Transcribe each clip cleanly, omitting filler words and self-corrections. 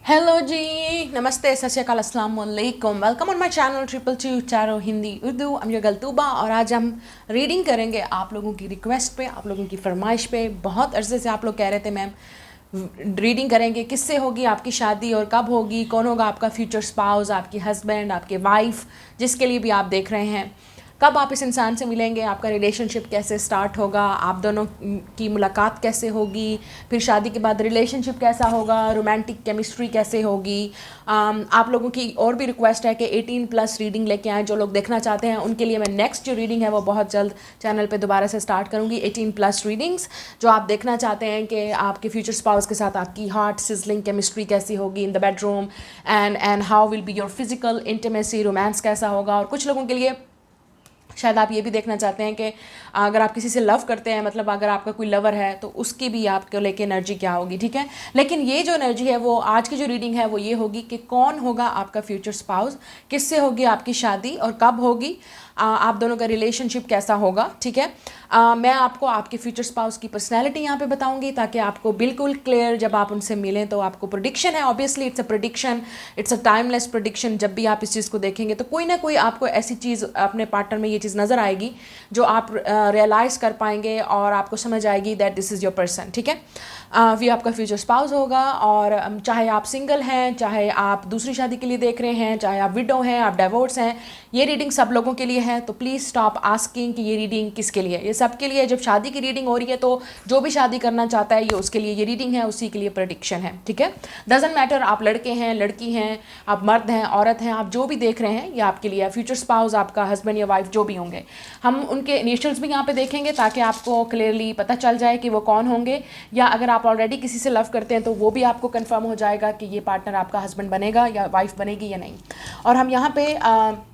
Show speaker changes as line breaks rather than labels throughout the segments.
Hello जी, नमस्ते, सत श्री अकाल, अस्सलाम वालेकुम। Welcome on my channel TOOBA चारों Hindi Urdu. I'm your girl Tooba और आज हम रीडिंग करेंगे आप लोगों की रिक्वेस्ट पे, आप लोगों की फरमाइश पे। बहुत अरसे से आप लोग कह रहे थे मैम रीडिंग करेंगे, किससे होगी आपकी शादी और कब होगी, कौन होगा आपका फ्यूचर स्पाउस, आपकी हस्बैंड, आपके वाइफ, जिसके लिए भी आप देख रहे हैं। कब आप इस इंसान से मिलेंगे, आपका रिलेशनशिप कैसे स्टार्ट होगा, आप दोनों की मुलाकात कैसे होगी, फिर शादी के बाद रिलेशनशिप कैसा होगा, रोमांटिक केमिस्ट्री कैसे होगी। आप लोगों की और भी रिक्वेस्ट है कि 18+ रीडिंग लेके आएँ। जो लोग देखना चाहते हैं उनके लिए मैं नेक्स्ट जो रीडिंग है वो बहुत जल्द चैनल पे दोबारा से स्टार्ट करूँगी। 18+ रीडिंग्स जो आप देखना चाहते हैं कि आपके फ्यूचर स्पाउस के साथ आपकी हार्ट सिजलिंग केमिस्ट्री कैसी होगी in the bedroom, and how will be your physical intimacy, romance कैसा होगा। और कुछ लोगों के लिए शायद आप ये भी देखना चाहते हैं कि अगर आप किसी से लव करते हैं, मतलब अगर आपका कोई लवर है तो उसकी भी आपको लेके एनर्जी क्या होगी, ठीक है। लेकिन ये जो एनर्जी है वो आज की जो रीडिंग है वो ये होगी कि कौन होगा आपका फ्यूचर स्पाउस, किससे होगी आपकी शादी और कब होगी, आप दोनों का रिलेशनशिप कैसा होगा, ठीक है। मैं आपको आपके फ्यूचर स्पाउस की पर्सनैलिटी यहाँ पे बताऊँगी ताकि आपको बिल्कुल क्लियर जब आप उनसे मिलें तो आपको प्रेडिक्शन है। Obviously it's a prediction, it's a timeless prediction. जब भी आप इस चीज़ को देखेंगे तो कोई ना कोई आपको ऐसी चीज़ अपने पार्टनर में ये चीज़ नज़र आएगी जो आप रियलाइज़ कर पाएंगे और आपको समझ आएगी that this is your person, ठीक है। ये आपका फ्यूचर स्पाउस होगा। और चाहे आप सिंगल हैं, चाहे आप दूसरी शादी के लिए देख रहे हैं, चाहे आप विडो हैं, आप डिवोर्स हैं, ये रीडिंग सब लोगों के लिए है। तो प्लीज़ स्टॉप आस्किंग कि ये रीडिंग किसके लिए, ये सब के लिए। जब शादी की रीडिंग हो रही है तो जो भी शादी करना चाहता है ये उसके लिए ये रीडिंग है, उसी के लिए प्रेडिक्शन है, ठीक है। डजंट मैटर आप लड़के हैं, लड़की हैं, आप मर्द हैं, औरत हैं, आप जो भी देख रहे हैं ये आपके लिए। फ्यूचर स्पाउस आपका हस्बैंड या वाइफ जो भी होंगे, हम उनके इनिशियल्स भी यहाँ पे देखेंगे ताकि आपको क्लियरली पता चल जाए कि वो कौन होंगे। या अगर आप ऑलरेडी किसी से लव करते हैं तो वो भी आपको कंफर्म हो जाएगा कि ये पार्टनर आपका हस्बैंड बनेगा या वाइफ बनेगी या नहीं। और हम यहाँ पे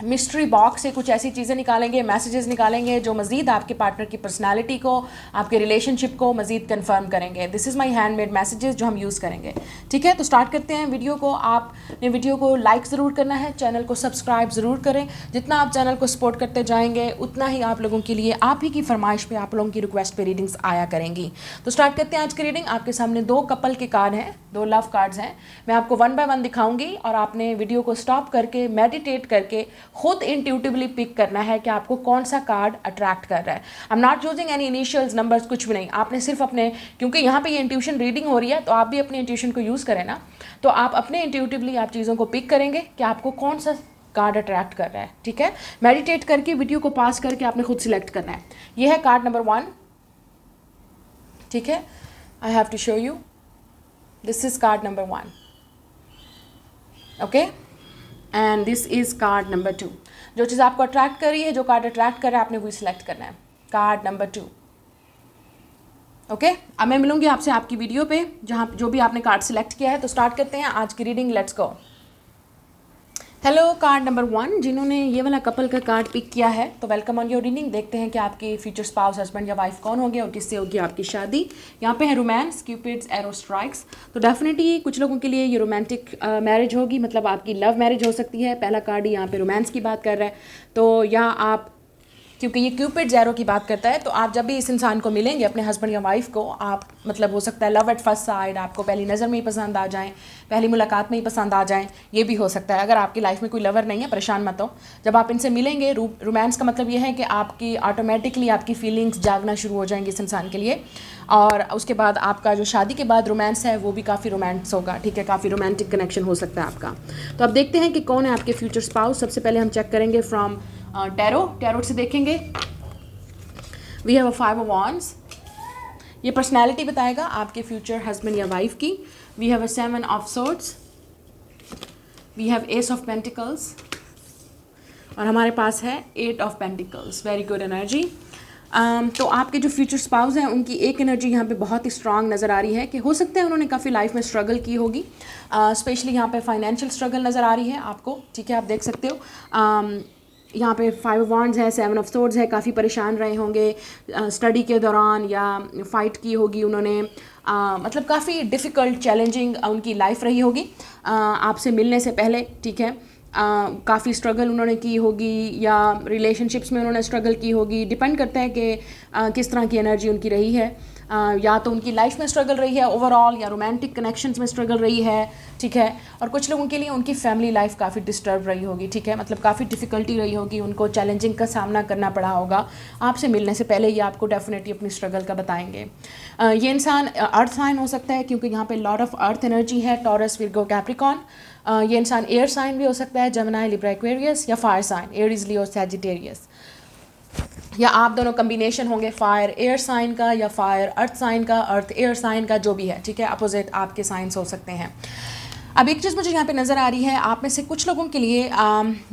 मिस्ट्री बॉक्स से कुछ ऐसी चीज़ें निकालेंगे, मैसेजेस निकालेंगे जो मज़ीद आपके पार्टनर की पर्सनालिटी को, आपके रिलेशनशिप को मज़ीद कंफर्म करेंगे। This is my handmade messages जो हम यूज़ करेंगे, ठीक है। तो स्टार्ट करते हैं वीडियो को। आपने वीडियो को लाइक ज़रूर करना है, चैनल को सब्सक्राइब ज़रूर करें। जितना आप चैनल को सपोर्ट करते जाएंगे उतना ही आप लोगों के लिए, आप ही की फरमाइश पे, आप लोगों की रिक्वेस्ट पे रीडिंग्स आया करेंगी। तो स्टार्ट करते हैं आज की रीडिंग। आपके सामने 2 कपल के कार्ड हैं, 2 लव कार्ड्स हैं। मैं आपको 1 बाय 1 दिखाऊंगी और आपने वीडियो को स्टॉप करके मेडिटेट करके खुद इंट्यूटिवली पिक करना है कि आपको कौन सा कार्ड अट्रैक्ट कर रहा है। I am not using any initials, numbers, कुछ भी नहीं। आपने सिर्फ अपने, क्योंकि यहाँ पे ये इंट्यूशन रीडिंग हो रही है तो आप भी अपने इंट्यूशन को यूज़ करें ना। तो आप अपने इंट्यूटिवली आप चीज़ों को पिक करेंगे कि आपको कौन सा कार्ड अट्रैक्ट कर रहा है, ठीक है। मेडिटेट करके वीडियो को पास करके आपने खुद सिलेक्ट करना है। ये है कार्ड नंबर 1, ठीक है। I have to show you, this is card number 1, okay. And this is card number 2। जो चीज़ आपको अट्रैक्ट कर रही है, जो कार्ड अट्रैक्ट कर रहा है, आपने वही सिलेक्ट करना है, कार्ड नंबर 2, ओके। अब मैं मिलूंगी आपसे आपकी वीडियो पे जहाँ जो भी आपने कार्ड सिलेक्ट किया है। तो स्टार्ट करते हैं आज की reading, let's go. Hello card number 1, जिन्होंने ये वाला कपल का कार्ड पिक किया है तो वेलकम ऑन योर रीडिंग। देखते हैं कि आपके फ्यूचर स्पाउस, हस्बैंड या वाइफ कौन होंगे और किससे होगी आपकी शादी। यहाँ पे है रोमांस, क्यूपिड्स, एरो स्ट्राइक्स। तो डेफिनेटली कुछ लोगों के लिए ये रोमांटिक मैरिज होगी, मतलब आपकी लव मैरिज हो सकती है। पहला कार्ड ही यहाँ पे रोमांस की बात कर रहा है। तो या आप, क्योंकि ये क्यूपिड ज़ेरो की बात करता है, तो आप जब भी इस इंसान को मिलेंगे, अपने हस्बैंड या वाइफ को, आप मतलब हो सकता है लव एट फर्स्ट साइड, आपको पहली नज़र में ही पसंद आ जाएं, पहली मुलाकात में ही पसंद आ जाएं। ये भी हो सकता है। अगर आपकी लाइफ में कोई लवर नहीं है, परेशान मत हो। जब आप इनसे मिलेंगे, रोमांस का मतलब ये है कि आपकी ऑटोमेटिकली आपकी फीलिंग्स जागना शुरू हो जाएंगी इस इंसान के लिए। और उसके बाद आपका जो शादी के बाद रोमांस है वो भी काफ़ी रोमांस होगा, ठीक है। काफ़ी रोमांटिक कनेक्शन हो सकता है आपका। तो अब देखते हैं कि कौन है आपके फ्यूचर स्पाउस। सबसे पहले हम चेक करेंगे फ्रॉम टैरो से देखेंगे। We have a 5 of wands, ये पर्सनैलिटी बताएगा आपके फ्यूचर हस्बैंड या वाइफ की। We have a 7 of swords, we have ace of pentacles और हमारे पास है 8 of pentacles. Very good energy. तो आपके जो फ्यूचर स्पाउस हैं उनकी एक एनर्जी यहाँ पे बहुत ही स्ट्रांग नज़र आ रही है कि हो सकता है उन्होंने काफ़ी लाइफ में स्ट्रगल की होगी। स्पेशली यहाँ पे फाइनेंशियल स्ट्रगल नज़र आ रही है आपको, ठीक है। आप देख सकते हो यहाँ पे 5 ऑफ wands है, 7 ऑफ swords है। काफ़ी परेशान रहे होंगे स्टडी के दौरान या फ़ाइट की होगी उन्होंने, मतलब काफ़ी डिफ़िकल्ट चैलेंजिंग उनकी लाइफ रही होगी आपसे मिलने से पहले, ठीक है। काफ़ी स्ट्रगल उन्होंने की होगी या रिलेशनशिप्स में उन्होंने स्ट्रगल की होगी। डिपेंड करता है कि किस तरह की एनर्जी उनकी रही है। या तो उनकी लाइफ में स्ट्रगल रही है ओवरऑल, या रोमांटिक कनेक्शंस में स्ट्रगल रही है, ठीक है। और कुछ लोगों के लिए उनकी फैमिली लाइफ काफ़ी डिस्टर्ब रही होगी, ठीक है, मतलब काफ़ी डिफ़िकल्टी रही होगी, उनको चैलेंजिंग का सामना करना पड़ा होगा। आपसे मिलने से पहले ये आपको डेफिनेटली अपनी स्ट्रगल का बताएंगे। ये इंसान अर्थ साइन हो सकता है क्योंकि यहाँ पे लॉट ऑफ अर्थ एनर्जी है, टॉरस, विर्गो, कैप्रिकॉन। ये इंसान एयर साइन भी हो सकता है, जेमिनी, लिब्रा, एक्वेरियस, या फायर साइन, एरीज, लियो, सैजिटेरियस, या आप दोनों कम्बिनेशन होंगे फायर एयर साइन का या फायर अर्थ साइन का, अर्थ एयर साइन का, जो भी है, ठीक है, अपोजिट आपके साइंस हो सकते हैं। अब एक चीज़ मुझे यहाँ पे नज़र आ रही है, आप में से कुछ लोगों के लिए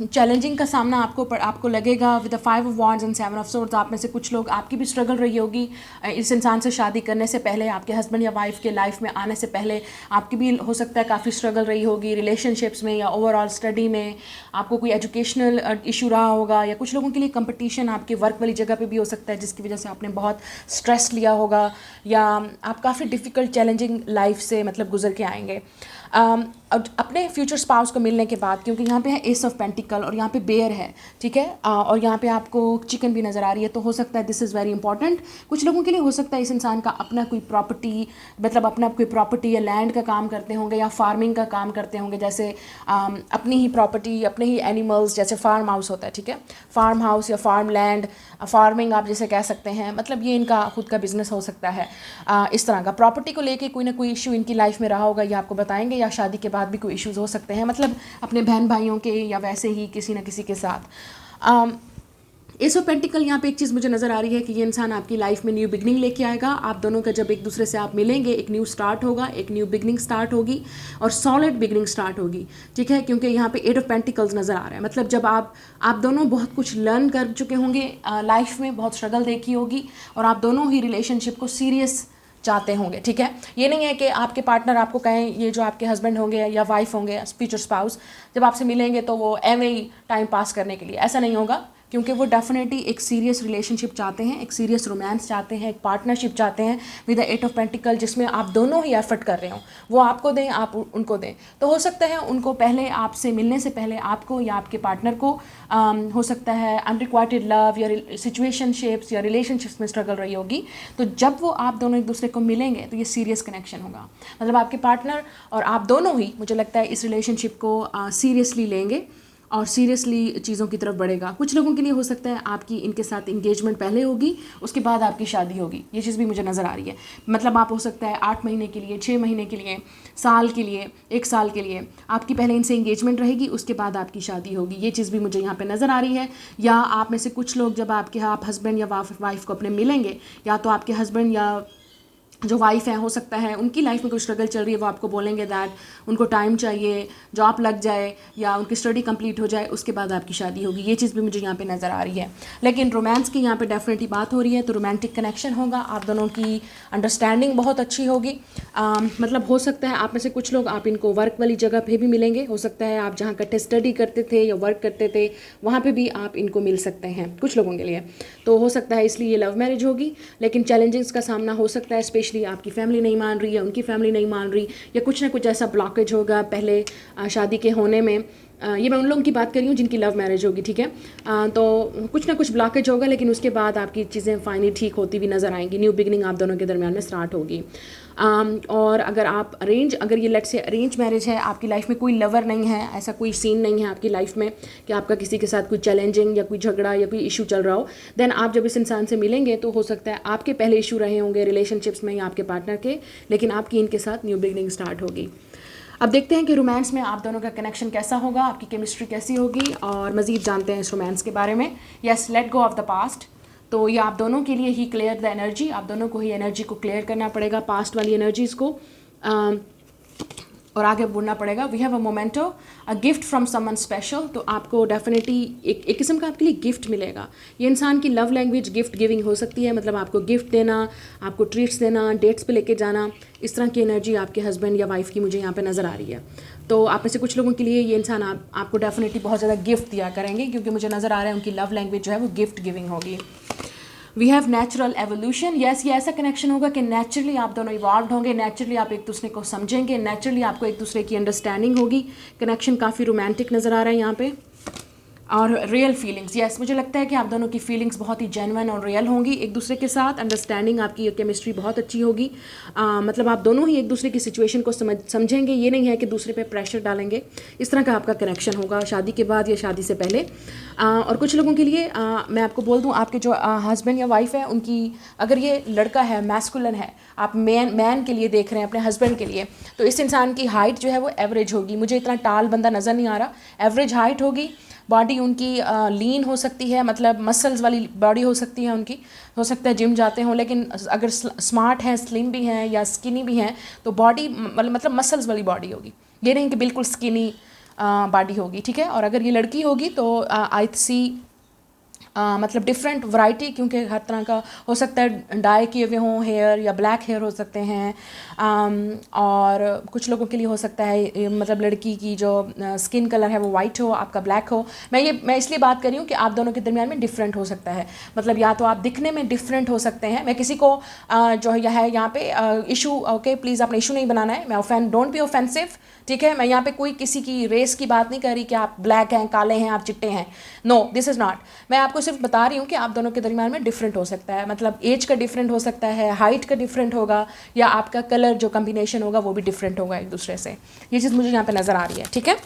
चैलेंजिंग का सामना आपको लगेगा with the 5 of wands and 7 of swords. आप में से कुछ लोग, आपकी भी स्ट्रगल रही होगी इस इंसान से शादी करने से पहले, आपके हस्बैंड या वाइफ के लाइफ में आने से पहले आपकी भी हो सकता है काफ़ी स्ट्रगल रही होगी रिलेशनशिप्स में या ओवरऑल स्टडी में। आपको कोई एजुकेशनल इशू रहा होगा, या कुछ लोगों के लिए कंपटीशन आपके वर्क वाली जगह पे भी हो सकता है जिसकी वजह से आपने बहुत स्ट्रेस लिया होगा, या आप काफ़ी डिफ़िकल्ट चैलेंजिंग लाइफ से मतलब गुजर के आएंगे। अपने फ्यूचर स्पाउस को मिलने के बाद, क्योंकि यहाँ पे है एस ऑफ पेंटिकल और यहाँ पे बेयर है, ठीक है, और यहाँ पे आपको चिकन भी नज़र आ रही है, तो हो सकता है दिस इज़ वेरी इंपॉर्टेंट। कुछ लोगों के लिए हो सकता है इस इंसान का अपना कोई प्रॉपर्टी, मतलब अपना कोई प्रॉपर्टी या लैंड का काम करते होंगे या फार्मिंग का काम करते होंगे, जैसे अपनी ही प्रॉपर्टी, अपने ही एनिमल्स, जैसे फार्म हाउस होता है, ठीक है, फार्म हाउस या फार्म लैंड, फार्मिंग आप जैसे कह सकते हैं, मतलब ये इनका खुद का बिजनेस हो सकता है। इस तरह का प्रॉपर्टी को लेके कोई ना कोई इशू इनकी लाइफ में रहा होगा, ये आपको बताएंगे, या शादी के बाद भी कोई इश्यूज़ हो सकते हैं, मतलब अपने बहन भाइयों के या वैसे ही किसी न किसी के साथ। एस ऑफ पेंटिकल, यहाँ पे एक चीज़ मुझे नज़र आ रही है कि ये इंसान आपकी लाइफ में न्यू बिगनिंग लेके आएगा। आप दोनों का जब एक दूसरे से आप मिलेंगे, एक न्यू स्टार्ट होगा, एक न्यू बिगनिंग स्टार्ट होगी और सॉलिड बिगनिंग स्टार्ट होगी, ठीक है, क्योंकि यहाँ पे 8 ऑफ पेंटिकल्स नज़र आ रहा है। मतलब जब आप दोनों बहुत कुछ लर्न कर चुके होंगे लाइफ में, बहुत स्ट्रगल देखी होगी, और आप दोनों ही रिलेशनशिप को सीरियस चाहते होंगे, ठीक है। ये नहीं है कि आपके पार्टनर आपको कहें, ये जो आपके हस्बैंड होंगे या वाइफ होंगे, फ्यूचर स्पाउस, जब आपसे मिलेंगे तो वो एवं ही टाइम पास करने के लिए, ऐसा नहीं होगा, क्योंकि वो डेफिनेटली एक सीरियस रिलेशनशिप चाहते हैं, एक सीरियस रोमांस चाहते हैं, एक पार्टनरशिप चाहते हैं विद द 8 ऑफ पेंटिकल, जिसमें आप दोनों ही एफर्ट कर रहे हो, वो आपको दें, आप उनको दें। तो हो सकता है उनको पहले, आपसे मिलने से पहले, आपको या आपके पार्टनर को हो सकता है अनरिक्वाइटेड लव या सिचुएशनशिप्स या रिलेशनशिप्स में स्ट्रगल रही होगी। तो जब वो आप दोनों एक दूसरे को मिलेंगे तो ये सीरियस कनेक्शन होगा, मतलब आपके पार्टनर और आप दोनों ही, मुझे लगता है, इस रिलेशनशिप को सीरियसली लेंगे और सीरियसली चीज़ों की तरफ बढ़ेगा। कुछ लोगों के लिए हो सकता है आपकी इनके साथ इंगेजमेंट पहले होगी, उसके बाद आपकी शादी होगी, ये चीज़ भी मुझे नज़र आ रही है। मतलब आप हो सकता है 8 महीने के लिए, 6 महीने के लिए, साल के लिए, 1 साल के लिए आपकी पहले इनसे इंगेजमेंट रहेगी, उसके बाद आपकी शादी होगी, ये चीज़ भी मुझे यहाँ पे नज़र आ रही है। या आप में से कुछ लोग जब आप हस्बैंड या वाइफ को अपने मिलेंगे, या तो आपके हस्बैंड या जो वाइफ है, हो सकता है उनकी लाइफ में कोई स्ट्रगल चल रही है, वो आपको बोलेंगे दैट उनको टाइम चाहिए, जॉब लग जाए या उनकी स्टडी कंप्लीट हो जाए, उसके बाद आपकी शादी होगी, ये चीज़ भी मुझे यहाँ पे नज़र आ रही है। लेकिन रोमांस की यहाँ पे डेफिनेटली बात हो रही है, तो रोमांटिक कनेक्शन होगा, आप दोनों की अंडरस्टैंडिंग बहुत अच्छी होगी। मतलब हो सकता है आप में से कुछ लोग, आप इनको वर्क वाली जगह पे भी मिलेंगे, हो सकता है आप जहाँ इकट्ठे स्टडी करते थे या वर्क करते थे वहाँ पे भी आप इनको मिल सकते हैं कुछ लोगों के लिए। तो हो सकता है इसलिए ये लव मैरिज होगी, लेकिन चैलेंजेस का सामना हो सकता है, स्पेशली आपकी फैमिली नहीं मान रही है, उनकी फैमिली नहीं मान रही, या कुछ ना कुछ ऐसा ब्लॉकेज होगा पहले शादी के होने में। ये मैं उन लोगों की बात कर रही हूँ जिनकी लव मैरिज होगी, ठीक है। तो कुछ ना कुछ ब्लॉकेज होगा, लेकिन उसके बाद आपकी चीज़ें फाइनली ठीक होती भी नज़र आएंगी, न्यू बिगनिंग आप दोनों के दरमियान में स्टार्ट होगी। और अगर ये लेट से अरेंज मैरिज है, आपकी लाइफ में कोई लवर नहीं है, ऐसा कोई सीन नहीं है आपकी लाइफ में कि आपका किसी के साथ कोई चैलेंजिंग या कोई झगड़ा या कोई इशू चल रहा हो, देन आप जब इस इंसान से मिलेंगे तो हो सकता है आपके पहले इशू रहे होंगे रिलेशनशिप्स में या आपके पार्टनर के, लेकिन आपकी इनके साथ न्यू बिगनिंग स्टार्ट होगी। अब देखते हैं कि रोमांस में आप दोनों का कनेक्शन कैसा होगा, आपकी केमिस्ट्री कैसी होगी, और मज़ीद जानते हैं इस रोमांस के बारे में। Yes, let go of the past. तो ये आप दोनों के लिए ही क्लियर द एनर्जी, आप दोनों को ही एनर्जी को क्लियर करना पड़ेगा, पास्ट वाली एनर्जीज़ को, और आगे बढ़ना पड़ेगा। We have a memento, a gift from someone special. तो आपको डेफिनेटली एक किस्म का आपके लिए गिफ्ट मिलेगा। ये इंसान की लव लैंग्वेज गिफ्ट गिविंग हो सकती है, मतलब आपको गिफ्ट देना, आपको ट्रीट्स देना, डेट्स पे लेके जाना, इस तरह की एनर्जी आपके हस्बैंड या वाइफ की मुझे यहाँ पे नज़र आ रही है। तो आप में से कुछ लोगों के लिए ये इंसान आपको डेफिनेटली बहुत ज़्यादा गिफ्ट दिया करेंगे, क्योंकि मुझे नज़र आ रहा है उनकी लव लैंग्वेज जो है वो गिफ्ट गिविंग होगी। We have natural evolution. Yes, ये ऐसा कनेक्शन होगा कि नेचुरली आप दोनों इवॉल्व होंगे, नेचुरली आप एक दूसरे को समझेंगे, नेचुरली आपको एक दूसरे की अंडरस्टैंडिंग होगी। कनेक्शन काफ़ी रोमांटिक नज़र आ रहा है यहाँ पे। और रियल फीलिंग्स, यस मुझे लगता है कि आप दोनों की फीलिंग्स बहुत ही जेन्युइन और रियल होंगी एक दूसरे के साथ। अंडरस्टैंडिंग आपकी केमिस्ट्री बहुत अच्छी होगी। मतलब आप दोनों ही एक दूसरे की सिचुएशन को समझेंगे। ये नहीं है कि दूसरे पे प्रेशर डालेंगे। इस तरह का आपका कनेक्शन होगा शादी के बाद या शादी से पहले। और कुछ लोगों के लिए मैं आपको बोल दूँ, आपके जो हस्बैंड या वाइफ है उनकी, अगर ये लड़का है मैस्कुलिन है, आप मैन के लिए देख रहे हैं अपने हस्बैंड के लिए, तो इस इंसान की हाइट जो है वो एवरेज होगी। मुझे इतना टाल बंदा नज़र नहीं आ रहा, एवरेज हाइट होगी। बॉडी उनकी लीन हो सकती है, मतलब मसल्स वाली बॉडी हो सकती है उनकी। हो सकता है जिम जाते हों, लेकिन अगर स्मार्ट हैं, स्लिम भी हैं या स्किनी भी हैं, तो बॉडी मतलब मसल्स वाली बॉडी होगी। ये नहीं कि बिल्कुल स्किनी बॉडी होगी, ठीक है। और अगर ये लड़की होगी तो आई सी मतलब डिफरेंट वैरायटी, क्योंकि हर तरह का हो सकता है, डाई किए हुए हों हेयर या ब्लैक हेयर हो सकते हैं। और कुछ लोगों के लिए हो सकता है मतलब लड़की की जो स्किन कलर है वो वाइट हो, आपका ब्लैक हो। मैं इसलिए बात कर रही हूँ कि आप दोनों के दरमियान में डिफरेंट हो सकता है। मतलब या तो आप दिखने में डिफरेंट हो सकते हैं। मैं किसी को जो है यहाँ पे इशू, ओके प्लीज़ आपने इशू नहीं बनाना है, मैं डोंट बी ऑफेंसिव, ठीक है। मैं यहाँ पे कोई किसी की रेस की बात नहीं कर रही कि आप ब्लैक हैं, काले हैं, आप चिट्टे हैं। No, this is not. मैं आपको सिर्फ बता रही हूँ कि आप दोनों के दरमियान में डिफरेंट हो सकता है। मतलब एज का डिफरेंट हो सकता है, हाइट का डिफरेंट होगा, या आपका कलर जो कम्बिनेशन होगा वो भी डिफरेंट होगा एक दूसरे से। ये चीज़ मुझे यहाँ पे नज़र आ रही है, ठीक है।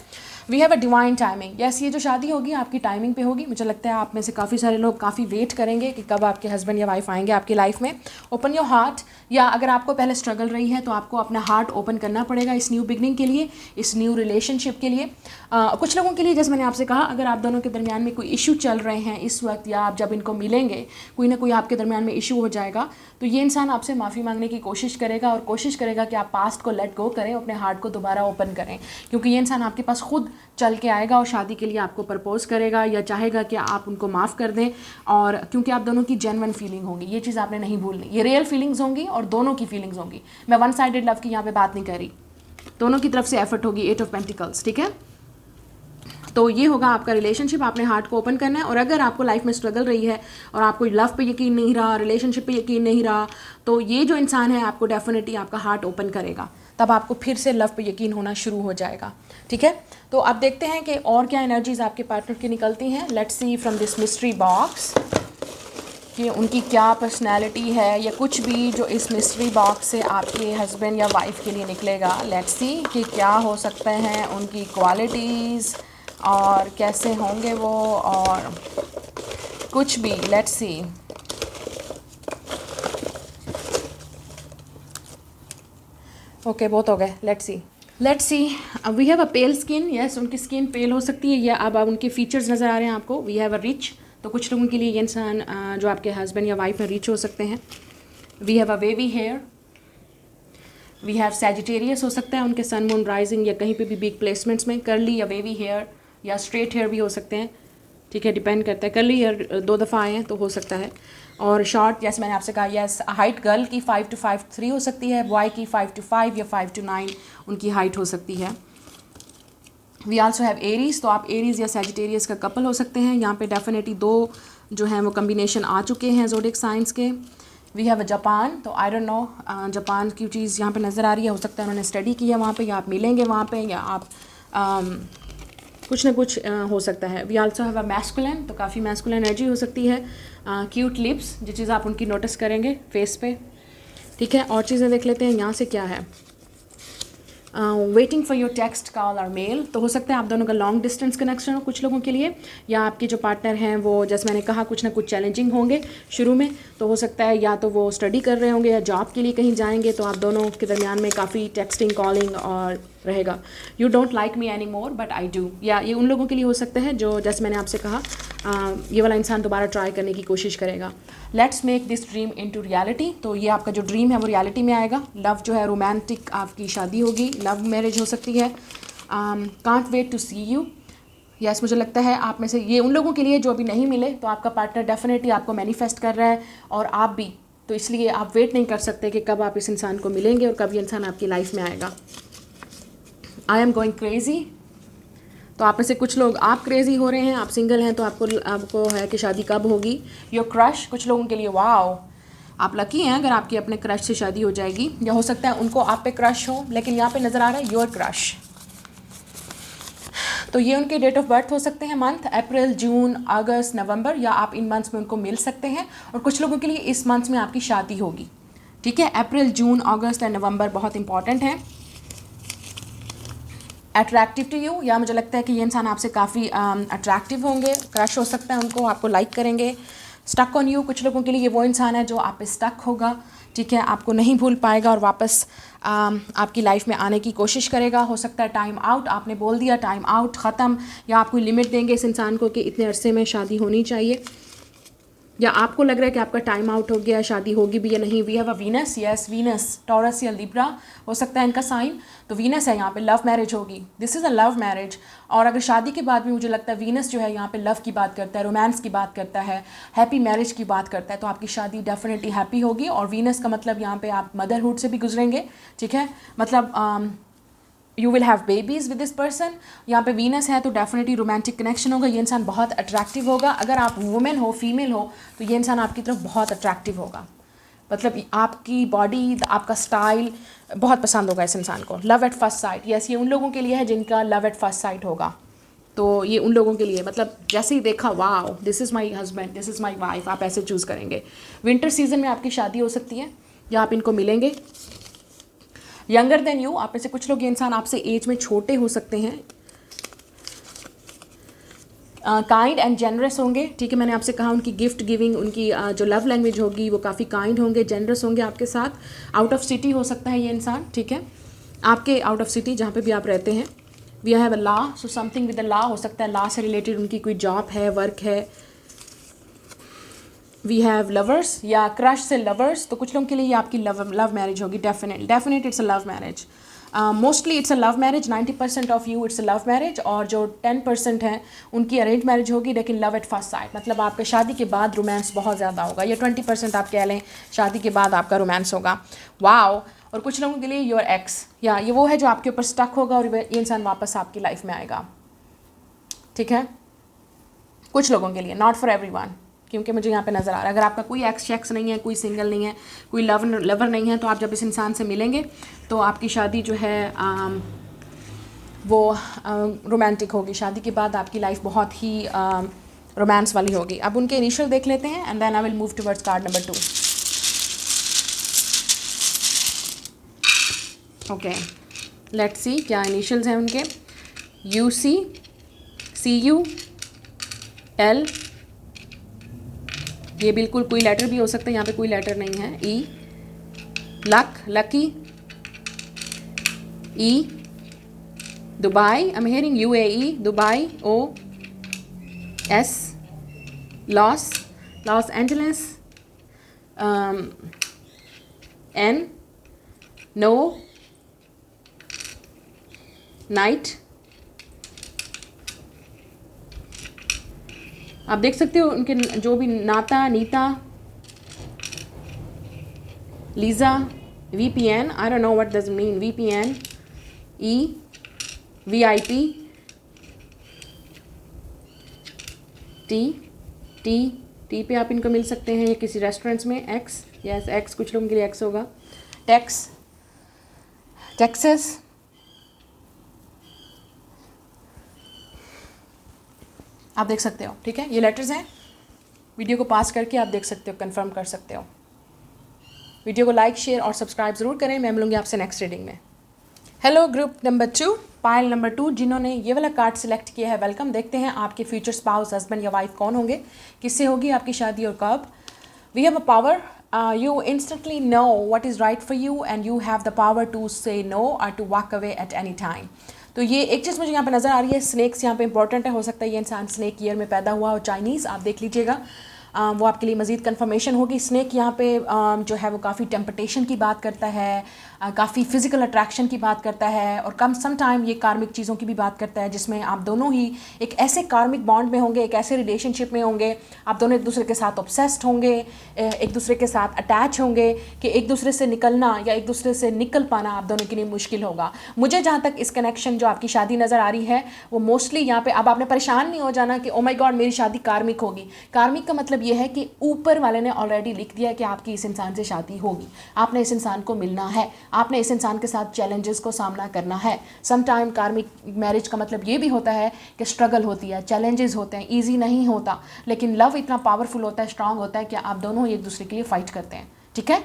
We have a divine timing, yes ये जो शादी होगी आपकी टाइमिंग पे होगी। मुझे लगता है आप में से काफ़ी सारे लोग काफ़ी वेट करेंगे कि कब आपके हस्बैंड या वाइफ आएंगे आपकी लाइफ में। ओपन योर हार्ट, या अगर आपको पहले स्ट्रगल रही है तो आपको अपना हार्ट ओपन करना पड़ेगा इस न्यू बिगनिंग के लिए, इस न्यू रिलेशनशिप के लिए। कुछ लोगों के लिए, जैसे मैंने आपसे कहा, अगर आप दोनों के दरमियान में कोई इशू चल रहे हैं इस वक्त, या आप जब इनको मिलेंगे कोई ना कोई आपके दरमियान में इशू हो जाएगा, तो ये इंसान आपसे माफ़ी मांगने की कोशिश करेगा और कोशिश करेगा कि आप पास्ट को लेट गो करें, अपने हार्ट को दोबारा ओपन करें। क्योंकि ये इंसान आपके पास खुद चल के आएगा और शादी के लिए आपको प्रपोज करेगा या चाहेगा कि आप उनको माफ़ कर दें। और क्योंकि आप दोनों की जेन्युइन फीलिंग होगी, ये चीज़ आपने नहीं भूलनी। ये रियल फीलिंग्स होंगी और दोनों की फीलिंग्स होंगी। मैं वन साइडेड लव की यहाँ पे बात नहीं कर रही, दोनों की तरफ से एफर्ट होगी। 8 ऑफ पेंटिकल्स, ठीक है। तो ये होगा आपका रिलेशनशिप, आपने हार्ट को ओपन करना है। और अगर आपको लाइफ में स्ट्रगल रही है और आपको लव पे यकीन नहीं रहा, रिलेशनशिप पे यकीन नहीं रहा, तो ये जो इंसान है आपको डेफिनेटली आपका हार्ट ओपन करेगा, तब आपको फिर से लव पे यकीन होना शुरू हो जाएगा, ठीक है। तो अब देखते हैं कि और क्या एनर्जीज आपके पार्टनर की निकलती हैं। Let's see from this mystery box कि उनकी क्या पर्सनैलिटी है, या कुछ भी जो इस मिस्ट्री बॉक्स से आपके हस्बैंड या वाइफ के लिए निकलेगा। लेट्स सी कि क्या हो सकते हैं उनकी क्वालिटीज़ और कैसे होंगे वो, और कुछ भी। Let's see. ओके, बहुत हो गए। Let's see. We have a pale skin, yes उनकी स्किन पेल हो सकती है, या अब उनके फीचर्स नज़र आ रहे हैं आपको। वी हैव अ रिच, तो कुछ लोगों के लिए ये इंसान जो आपके हस्बैंड या वाइफ में रिच हो सकते हैं। We have a wavy hair, we have Sagittarius हो सकता है उनके सन मून राइजिंग या कहीं पे भी बिग प्लेसमेंट्स में। कर्ली या वेवी हेयर या स्ट्रेट हेयर भी हो सकते हैं, ठीक है, डिपेंड करता है। कर्ली हेयर 2 दफ़ा आए हैं तो हो सकता है। और शॉर्ट, जैसे मैंने आपसे कहा, यस हाइट गर्ल की 5 to 5'3" हो सकती है, बॉय की 5 to 5 या 5 to 9 उनकी हाइट हो सकती है। वी आल्सो हैव एरीज, तो आप एरीज या सैजिटेरियस का कपल हो सकते हैं। यहाँ पे डेफिनेटली 2 जो हैं वो कम्बिनेशन आ चुके हैं ज़ोडिएक साइंस के। वी हैव अ जापान, तो आई डोंट नो जापान की चीज़ यहाँ पे नज़र आ रही है। हो सकता है उन्होंने स्टडी की है वहाँ पे, या आप मिलेंगे वहाँ पे, या आप कुछ ना कुछ हो सकता है। We also have a masculine, तो काफ़ी मैस्कुलिन एनर्जी हो सकती है। क्यूट लिप्स, जो चीज़ आप उनकी नोटिस करेंगे फेस पे, ठीक है। और चीज़ें देख लेते हैं यहाँ से क्या है। Waiting for your text call और मेल, तो हो सकता है आप दोनों का लॉन्ग डिस्टेंस कनेक्शन हो कुछ लोगों के लिए, या आपके जो पार्टनर हैं वो, जैसे मैंने कहा, कुछ ना कुछ चैलेंजिंग होंगे शुरू में। तो हो सकता है या तो वो स्टडी कर रहे होंगे या जॉब के लिए कहीं जाएंगे, तो आप दोनों के दरमियान में काफ़ी टेक्सटिंग, कॉलिंग और रहेगा। You don't like me any more but I do, या ये उन लोगों के लिए हो सकता है जो, जैसे मैंने आपसे कहा, ये वाला इंसान दोबारा ट्राई करने की कोशिश करेगा। Let's make this dream into reality, तो ये आपका जो ड्रीम है वो रियलिटी में आएगा। लव जो है रोमांटिक आपकी शादी होगी, लव मैरिज हो सकती है। Can't wait to see you, yes मुझे लगता है आप में से ये उन लोगों के लिए जो अभी नहीं मिले, तो आपका पार्टनर डेफिनेटली आपको मैनिफेस्ट कर रहा है और आप भी, तो इसलिए आप वेट नहीं कर सकते कि कब आप इस इंसान को मिलेंगे और कब ये इंसान आपकी लाइफ में आएगा। आई एम गोइंग क्रेजी, तो आप में से कुछ लोग आप क्रेजी हो रहे हैं, आप सिंगल हैं तो आपको है कि शादी कब होगी। योर क्रश, कुछ लोगों के लिए वाओ आप लकी हैं अगर आपकी अपने क्रश से शादी हो जाएगी, या हो सकता है उनको आप पे क्रश हो, लेकिन यहाँ पे नज़र आ रहा है योर क्रश। तो ये उनके डेट ऑफ बर्थ हो सकते हैं, मंथ अप्रैल, जून, अगस्त, नवंबर, या आप इन मंथ्स में उनको मिल सकते हैं। और कुछ लोगों के लिए इस मंथ्स में आपकी शादी होगी, ठीक है। अप्रैल, जून, अगस्त एंड नवंबर बहुत इंपॉर्टेंट है। अट्रैक्टिव टू यू, या मुझे लगता है कि ये इंसान आपसे काफ़ी अट्रैक्टिव होंगे, क्रश हो सकता है उनको, आपको लाइक करेंगे। स्टक ऑन यू, कुछ लोगों के लिए ये वो इंसान है जो आप पे स्टक होगा, ठीक है, आपको नहीं भूल पाएगा और वापस आपकी लाइफ में आने की कोशिश करेगा। हो सकता है टाइम आउट, आपने बोल दिया टाइम आउट, ख़त्म, या आप कोई लिमिट देंगे इस इंसान को कि इतने अरसे में शादी होनी चाहिए, या आपको लग रहा है कि आपका टाइम आउट हो गया, शादी होगी भी या नहीं। We have a Venus, yes Venus, Taurus या लिब्रा हो सकता है इनका साइन, तो वीनस है यहाँ पे, लव मैरिज होगी, this is a love marriage. और अगर शादी के बाद भी मुझे लगता है वीनस जो है यहाँ पे लव की बात करता है, रोमांस की बात करता है, हैप्पी मैरिज की बात करता है, तो आपकी शादी डेफिनेटली हैप्पी होगी। और वीनस का मतलब यहाँ पे आप मदरहुड से भी गुजरेंगे, ठीक है, मतलब you will have babies with this person. यहाँ पे वीनस है तो डेफिनेटली रोमांटिक कनेक्शन होगा, ये इंसान बहुत अट्रैक्टिव होगा। अगर आप वुमेन हो, फीमेल हो, तो ये इंसान आपकी तरफ बहुत अट्रैक्टिव होगा, मतलब आपकी बॉडी, आपका स्टाइल बहुत पसंद होगा इस इंसान को। Love at first sight, yes, ये उन लोगों के लिए है जिनका लव एट फर्स्ट साइट होगा, तो ये उन लोगों के लिए, मतलब जैसे ही देखा wow this is my husband, this is my wife, आप ऐसे चूज़ करेंगे। विंटर सीजन में आपकी शादी हो सकती है या आप इनको मिलेंगे। यंगर देन यू, आप में से कुछ लोग, ये इंसान आपसे एज में छोटे हो सकते हैं। काइंड एंड जेनरस होंगे, ठीक है, मैंने आपसे कहा उनकी गिफ्ट गिविंग, उनकी जो लव लैंग्वेज होगी वो काफ़ी काइंड होंगे, जेनरस होंगे आपके साथ। आउट ऑफ सिटी हो सकता है ये इंसान, ठीक है, आपके आउट ऑफ सिटी जहाँ पे भी आप रहते हैं। We have a law, so something with the law हो सकता है, लॉ से रिलेटेड उनकी कोई जॉब है, वर्क है। वी हैव लवर्स, या क्रश से लवर्स, तो कुछ लोगों के लिए ये आपकी लव मैरिज होगी, definite it's a love marriage. Mostly it's a love marriage, 90% of you it's a love marriage, और जो 10% हैं उनकी अरेंज मैरिज होगी, लेकिन लव एट फर्स्ट साइट, मतलब आपके शादी के बाद रोमांस बहुत ज़्यादा होगा, या 20% आप कह लें शादी के बाद आपका रोमांस होगा। वाओ। और कुछ लोगों के लिए योर एक्स, या ये वो है जो आपके ऊपर स्टक होगा और ये इंसान वापस आपकी लाइफ में आएगा, ठीक है, कुछ लोगों के लिए, नॉट फॉर एवरीवन, क्योंकि मुझे यहाँ पे नज़र आ रहा है अगर आपका कोई एक्स शेक्स नहीं है, कोई सिंगल नहीं है, कोई लवर नहीं है, तो आप जब इस इंसान से मिलेंगे तो आपकी शादी जो है वो रोमांटिक होगी। शादी के बाद आपकी लाइफ बहुत ही रोमांस वाली होगी। अब उनके इनिशियल देख लेते हैं and then I will move towards card number 2। Okay, let's see क्या इनिशियल्स हैं उनके। UC, CU, L, ये बिल्कुल कोई लेटर भी हो सकता है, यहाँ पे कोई लेटर नहीं है। E, luck, lucky, E, Dubai, I am hearing UAE, Dubai, O, S, Los, Los Angeles, N, no, night. आप देख सकते हो उनके जो भी नाता, Nita, Lisa, VPN, I don't know what does mean VPN, E, VIP, T पे आप इनको मिल सकते हैं, या किसी रेस्टोरेंट्स में। X, यस X, कुछ लोगों के लिए X होगा। टेक्स, टेक्सास, आप देख सकते हो, ठीक है, ये लेटर्स हैं। वीडियो को पास करके आप देख सकते हो, कंफर्म कर सकते हो। वीडियो को लाइक, शेयर और सब्सक्राइब ज़रूर करें। मैं मिलूंगी आपसे नेक्स्ट रीडिंग में। Hello group number 2, pile number 2, जिन्होंने ये वाला कार्ड सिलेक्ट किया है, वेलकम। देखते हैं आपके फ्यूचर स्पाउस, हस्बैंड या वाइफ कौन होंगे, किससे होगी आपकी शादी और कब। We have a power, you instantly know what is right for you and you have the power to say no or to walk away at any time। तो ये एक चीज़ मुझे यहाँ पे नज़र आ रही है, स्नैक्स यहाँ पे इंपॉर्टेंट है। हो सकता है ये इंसान स्नैक ईयर में पैदा हुआ हो, चाइनीज़, आप देख लीजिएगा, वो आपके लिए मज़ीद कन्फर्मेशन होगी। स्नैक यहाँ पे जो है वो काफ़ी टेम्पटेशन की बात करता है, काफ़ी फ़िज़िकल अट्रैक्शन की बात करता है, और सम टाइम ये कार्मिक चीज़ों की भी बात करता है, जिसमें आप दोनों ही एक ऐसे कार्मिक बॉन्ड में होंगे, एक ऐसे रिलेशनशिप में होंगे, आप दोनों एक दूसरे के साथ ऑब्सेस्ड होंगे, एक दूसरे के साथ अटैच होंगे, कि एक दूसरे से निकलना या एक दूसरे से निकल पाना आप दोनों के लिए मुश्किल होगा। मुझे जहाँ तक इस कनेक्शन जो आपकी शादी नज़र आ रही है वो मोस्टली यहाँ पे, अब आपने परेशान नहीं हो जाना कि ओ माय गॉड मेरी शादी कार्मिक होगी। कार्मिक का मतलब ये है कि ऊपर वाले ने ऑलरेडी लिख दिया कि आपकी इस इंसान से शादी होगी, आपने इस इंसान को मिलना है, आपने इस इंसान के साथ चैलेंजेस को सामना करना है। सम टाइम कार्मिक मैरिज का मतलब ये भी होता है कि स्ट्रगल होती है, चैलेंजेस होते हैं, ईजी नहीं होता, लेकिन लव इतना पावरफुल होता है, स्ट्रांग होता है कि आप दोनों एक दूसरे के लिए फाइट करते हैं। ठीक है,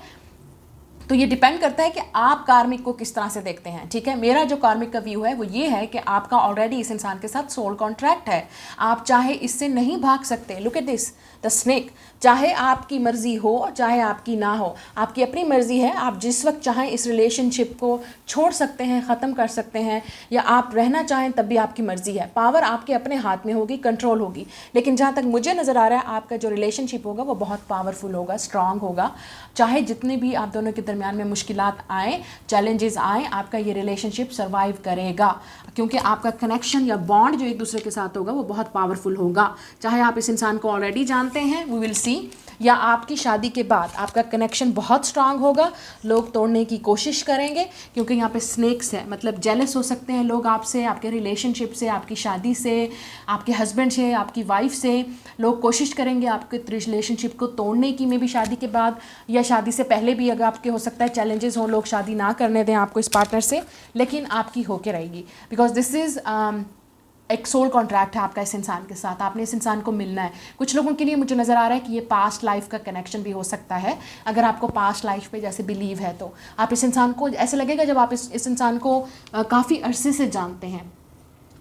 तो ये डिपेंड करता है कि आप कार्मिक को किस तरह से देखते हैं। ठीक है, मेरा जो कार्मिक का व्यू है वो ये है कि आपका ऑलरेडी इस इंसान के साथ सोल कॉन्ट्रैक्ट है, आप चाहे इससे नहीं भाग सकते। Look at this, the snake, चाहे आपकी मर्जी हो चाहे आपकी ना हो, आपकी अपनी मर्जी है, आप जिस वक्त चाहें इस रिलेशनशिप को छोड़ सकते हैं, ख़त्म कर सकते हैं, या आप रहना चाहें तब भी आपकी मर्जी है। पावर आपके अपने हाथ में होगी, कंट्रोल होगी। लेकिन जहाँ तक मुझे नज़र आ रहा है आपका जो रिलेशनशिप होगा वो बहुत पावरफुल होगा, स्ट्रांग होगा। चाहे जितने भी आप दोनों के दरमियान में मुश्किलात आएँ, चैलेंजेस आएँ, आपका ये रिलेशनशिप सर्वाइव करेगा, क्योंकि आपका कनेक्शन या बॉन्ड जो एक दूसरे के साथ होगा वो बहुत पावरफुल होगा। चाहे आप इस इंसान को ऑलरेडी जानते हैं, वी विल सी, या आपकी शादी के बाद आपका कनेक्शन बहुत स्ट्रांग होगा, लोग तोड़ने की कोशिश करेंगे, क्योंकि यहाँ पे स्नेक्स है, मतलब जेलस हो सकते हैं लोग आपसे, आपके रिलेशनशिप से, आपकी शादी से, आपके हस्बैंड से, आपकी वाइफ से। लोग कोशिश करेंगे आपके रिलेशनशिप को तोड़ने की, में भी शादी के बाद या शादी से पहले भी। अगर आपके हो सकता है चैलेंजेस हों, लोग शादी ना करने दें आपको इस पार्टनर से, लेकिन आपकी होके रहेगी, बिकॉज दिस इज़ एक सोल कॉन्ट्रैक्ट है आपका इस इंसान के साथ, आपने इस इंसान को मिलना है। कुछ लोगों के लिए मुझे नज़र आ रहा है कि ये पास्ट लाइफ का कनेक्शन भी हो सकता है। अगर आपको पास्ट लाइफ पे जैसे बिलीव है तो आप इस इंसान को, ऐसे लगेगा जब आप इस इंसान को काफ़ी अरसे से जानते हैं,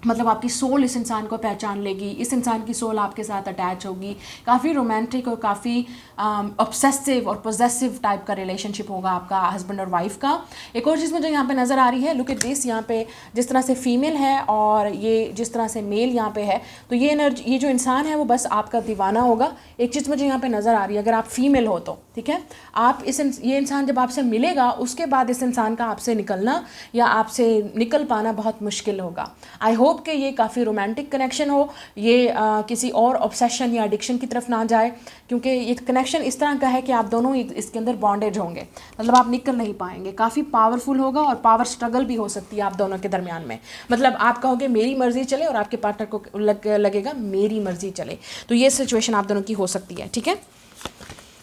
मतलब आपकी सोल इस इंसान को पहचान लेगी, इस इंसान की सोल आपके साथ अटैच होगी। काफ़ी रोमांटिक और काफ़ी ऑब्सेसिव और पोजेसिव टाइप का रिलेशनशिप होगा आपका हस्बैंड और वाइफ का। एक और चीज़ मुझे यहाँ पे नज़र आ रही है, लुक एट दिस, यहाँ पे जिस तरह से फीमेल है और ये जिस तरह से मेल यहाँ पे है, तो ये एनर्जी, ये जो इंसान है वो बस आपका दीवाना होगा। एक चीज़ मुझे यहाँ पे नज़र आ रही है, अगर आप फीमेल हो तो ठीक है, आप ये इंसान जब आपसे मिलेगा उसके बाद इस इंसान का आपसे निकलना या आपसे निकल पाना बहुत मुश्किल होगा। आई होप कि ये काफ़ी रोमांटिक कनेक्शन हो, ये किसी और ऑब्सेशन या एडिक्शन की तरफ ना जाए, क्योंकि ये कनेक्शन इस तरह का है कि आप दोनों इसके अंदर बॉन्डेज होंगे, मतलब आप निकल नहीं पाएंगे। काफ़ी पावरफुल होगा और पावर स्ट्रगल भी हो सकती है आप दोनों के दरमियान में। मतलब आप कहोगे मेरी मर्जी चले और आपके पार्टनर को लगेगा मेरी मर्जी चले, तो ये सिचुएशन आप दोनों की हो सकती है। ठीक है,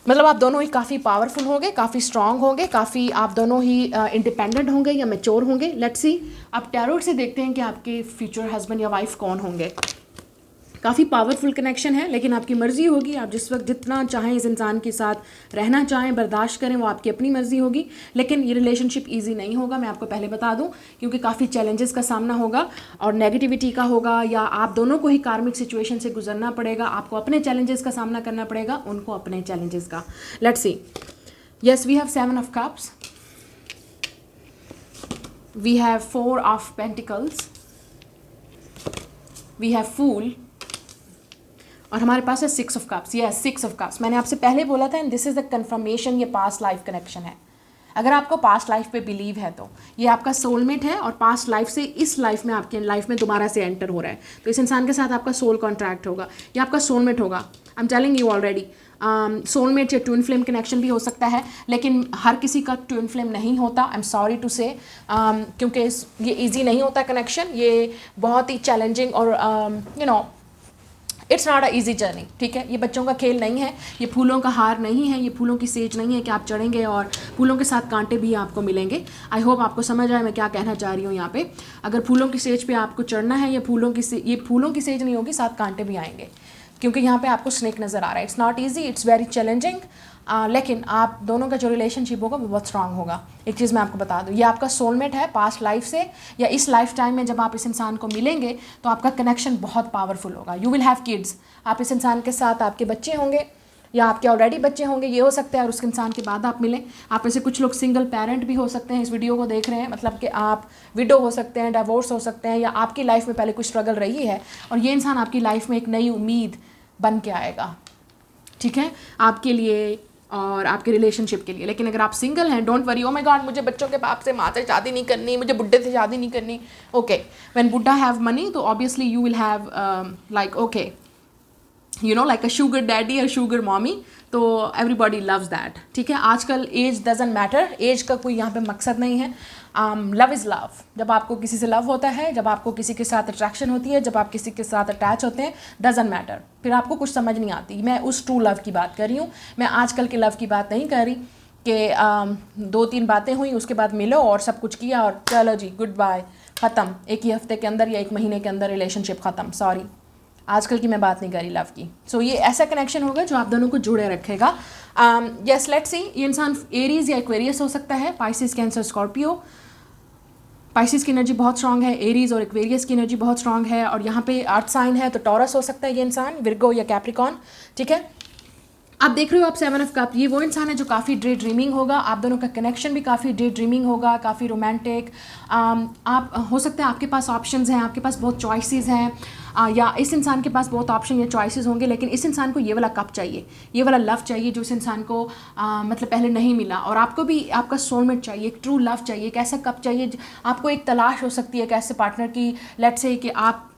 मतलब आप दोनों ही काफ़ी पावरफुल होंगे, काफ़ी स्ट्रांग होंगे, काफ़ी आप दोनों ही इंडिपेंडेंट होंगे या मैच्योर होंगे। लेट्स सी, आप टैरोट से देखते हैं कि आपके फ्यूचर हस्बैंड या वाइफ कौन होंगे। काफ़ी पावरफुल कनेक्शन है, लेकिन आपकी मर्ज़ी होगी, आप जिस वक्त जितना चाहें इस इंसान के साथ रहना चाहें, बर्दाश्त करें, वो आपकी अपनी मर्ज़ी होगी। लेकिन ये रिलेशनशिप ईजी नहीं होगा, मैं आपको पहले बता दूं, क्योंकि काफ़ी चैलेंजेस का सामना होगा और नेगेटिविटी का होगा, या आप दोनों को ही कार्मिक सिचुएशन से गुजरना पड़ेगा। आपको अपने चैलेंजेस का सामना करना पड़ेगा, उनको अपने चैलेंजेस का। Let's see, yes, we have 7 of cups, we have 4 of pentacles, we have fool, और हमारे पास है 6 of cups. Yes, 6 of cups, मैंने आपसे पहले बोला था, and this is the confirmation, ये पास्ट लाइफ कनेक्शन है। अगर आपको पास्ट लाइफ पे बिलीव है तो ये आपका सोलमेट है, और पास्ट लाइफ से इस लाइफ में, आपके लाइफ में दोबारा से एंटर हो रहा है, तो इस इंसान के साथ आपका सोल कॉन्ट्रैक्ट होगा, ये आपका सोलमेट होगा। I am telling you already, soulmate या ट्विन फ्लेम कनेक्शन भी हो सकता है, लेकिन हर किसी का ट्विन फ्लेम नहीं होता। आई एम सॉरी टू से, क्योंकि ये ईजी नहीं होता कनेक्शन, ये बहुत ही चैलेंजिंग और you know it's not a easy journey. ठीक है, ये बच्चों का खेल नहीं है, ये फूलों का हार नहीं है, ये फूलों की सेज नहीं है कि आप चढ़ेंगे और फूलों के साथ कांटे भी आपको मिलेंगे। आई होप आपको समझ आए मैं क्या कहना चाह रही हूँ यहाँ पे। अगर फूलों की सेज पे आपको चढ़ना है, ये फूलों की सेज नहीं होगी, साथ कांटे भी आएंगे, क्योंकि यहाँ पे आपको स्नेक नज़र आ रहा है। It's not easy, it's very challenging, लेकिन आप दोनों का जो रिलेशनशिप होगा वो बहुत स्ट्रांग होगा। एक चीज़ मैं आपको बता दूँ, ये आपका सोलमेट है पास्ट लाइफ से, या इस लाइफ टाइम में जब आप इस इंसान को मिलेंगे तो आपका कनेक्शन बहुत पावरफुल होगा। यू विल हैव किड्स, आप इस इंसान के साथ, आपके बच्चे होंगे या आपके ऑलरेडी बच्चे होंगे, ये हो सकता है, और उस इंसान के बाद आप मिलें। आप में से कुछ लोग सिंगल पेरेंट भी हो सकते हैं, इस वीडियो को देख रहे हैं, मतलब कि आप विडो हो सकते हैं, डिवोर्स हो सकते हैं, या आपकी लाइफ में पहले कुछ स्ट्रगल रही है और ये इंसान आपकी लाइफ में एक नई उम्मीद बन के आएगा। ठीक है, आपके लिए और आपके रिलेशनशिप के लिए। लेकिन अगर आप सिंगल हैं, don't worry, oh my God मुझे बच्चों के बाप से, माँ से शादी नहीं करनी, मुझे बुड्ढे से शादी नहीं करनी। ओके, व्हेन बुड्ढा हैव मनी तो obviously you will have like okay you know like a sugar daddy और शुगर मॉमी, तो एवरीबॉडी लव्स दैट। ठीक है, आजकल एज डजंट मैटर, एज का कोई यहाँ पे मकसद नहीं है। लव इज़ लव, जब आपको किसी से लव होता है, जब आपको किसी के साथ अट्रैक्शन होती है, जब आप किसी के साथ अटैच होते हैं, डजंट मैटर, फिर आपको कुछ समझ नहीं आती। मैं उस ट्रू लव की बात कर रही हूँ, मैं आजकल के लव की बात नहीं कर रही कि 2-3 बातें हुई, उसके बाद मिलो और सब कुछ किया और चलो जी गुड बाय, ख़त्म, एक ही हफ्ते के अंदर या 1 महीने के अंदर रिलेशनशिप ख़त्म। सॉरी, आजकल की मैं बात नहीं करी लव की। सो ये ऐसा कनेक्शन होगा जो आप दोनों को जुड़े रखेगा। यस, लेट्स सी, ये इंसान एरीज या एक्वेरियस हो सकता है, पाइसिस, कैंसर, स्कॉर्पियो। पाइसिस की एनर्जी बहुत स्ट्रांग है, एरीज और एक्वेरियस की एनर्जी बहुत स्ट्रांग है, और यहाँ पे अर्थ साइन है तो टॉरस हो सकता है ये इंसान, विर्गो या कैप्रिकॉन। ठीक है, आप देख रहे हो आप 7 ऑफ कप, ये वो इंसान है जो काफ़ी डे ड्रीमिंग होगा, आप दोनों का कनेक्शन भी काफ़ी डे ड्रीमिंग होगा, काफ़ी रोमांटिक। आप हो सकता है आपके पास ऑप्शंस हैं, आपके पास बहुत चॉइसेस हैं, या इस इंसान के पास बहुत ऑप्शन या चॉइसेस होंगे, लेकिन इस इंसान को ये वाला कप चाहिए, ये वाला लव चाहिए जो इस इंसान को मतलब पहले नहीं मिला। और आपको भी आपका सोलमेट चाहिए, एक ट्रू लव चाहिए, एक ऐसा कप चाहिए। आपको एक तलाश हो सकती है एक ऐसे पार्टनर की, लेट्स से कि आप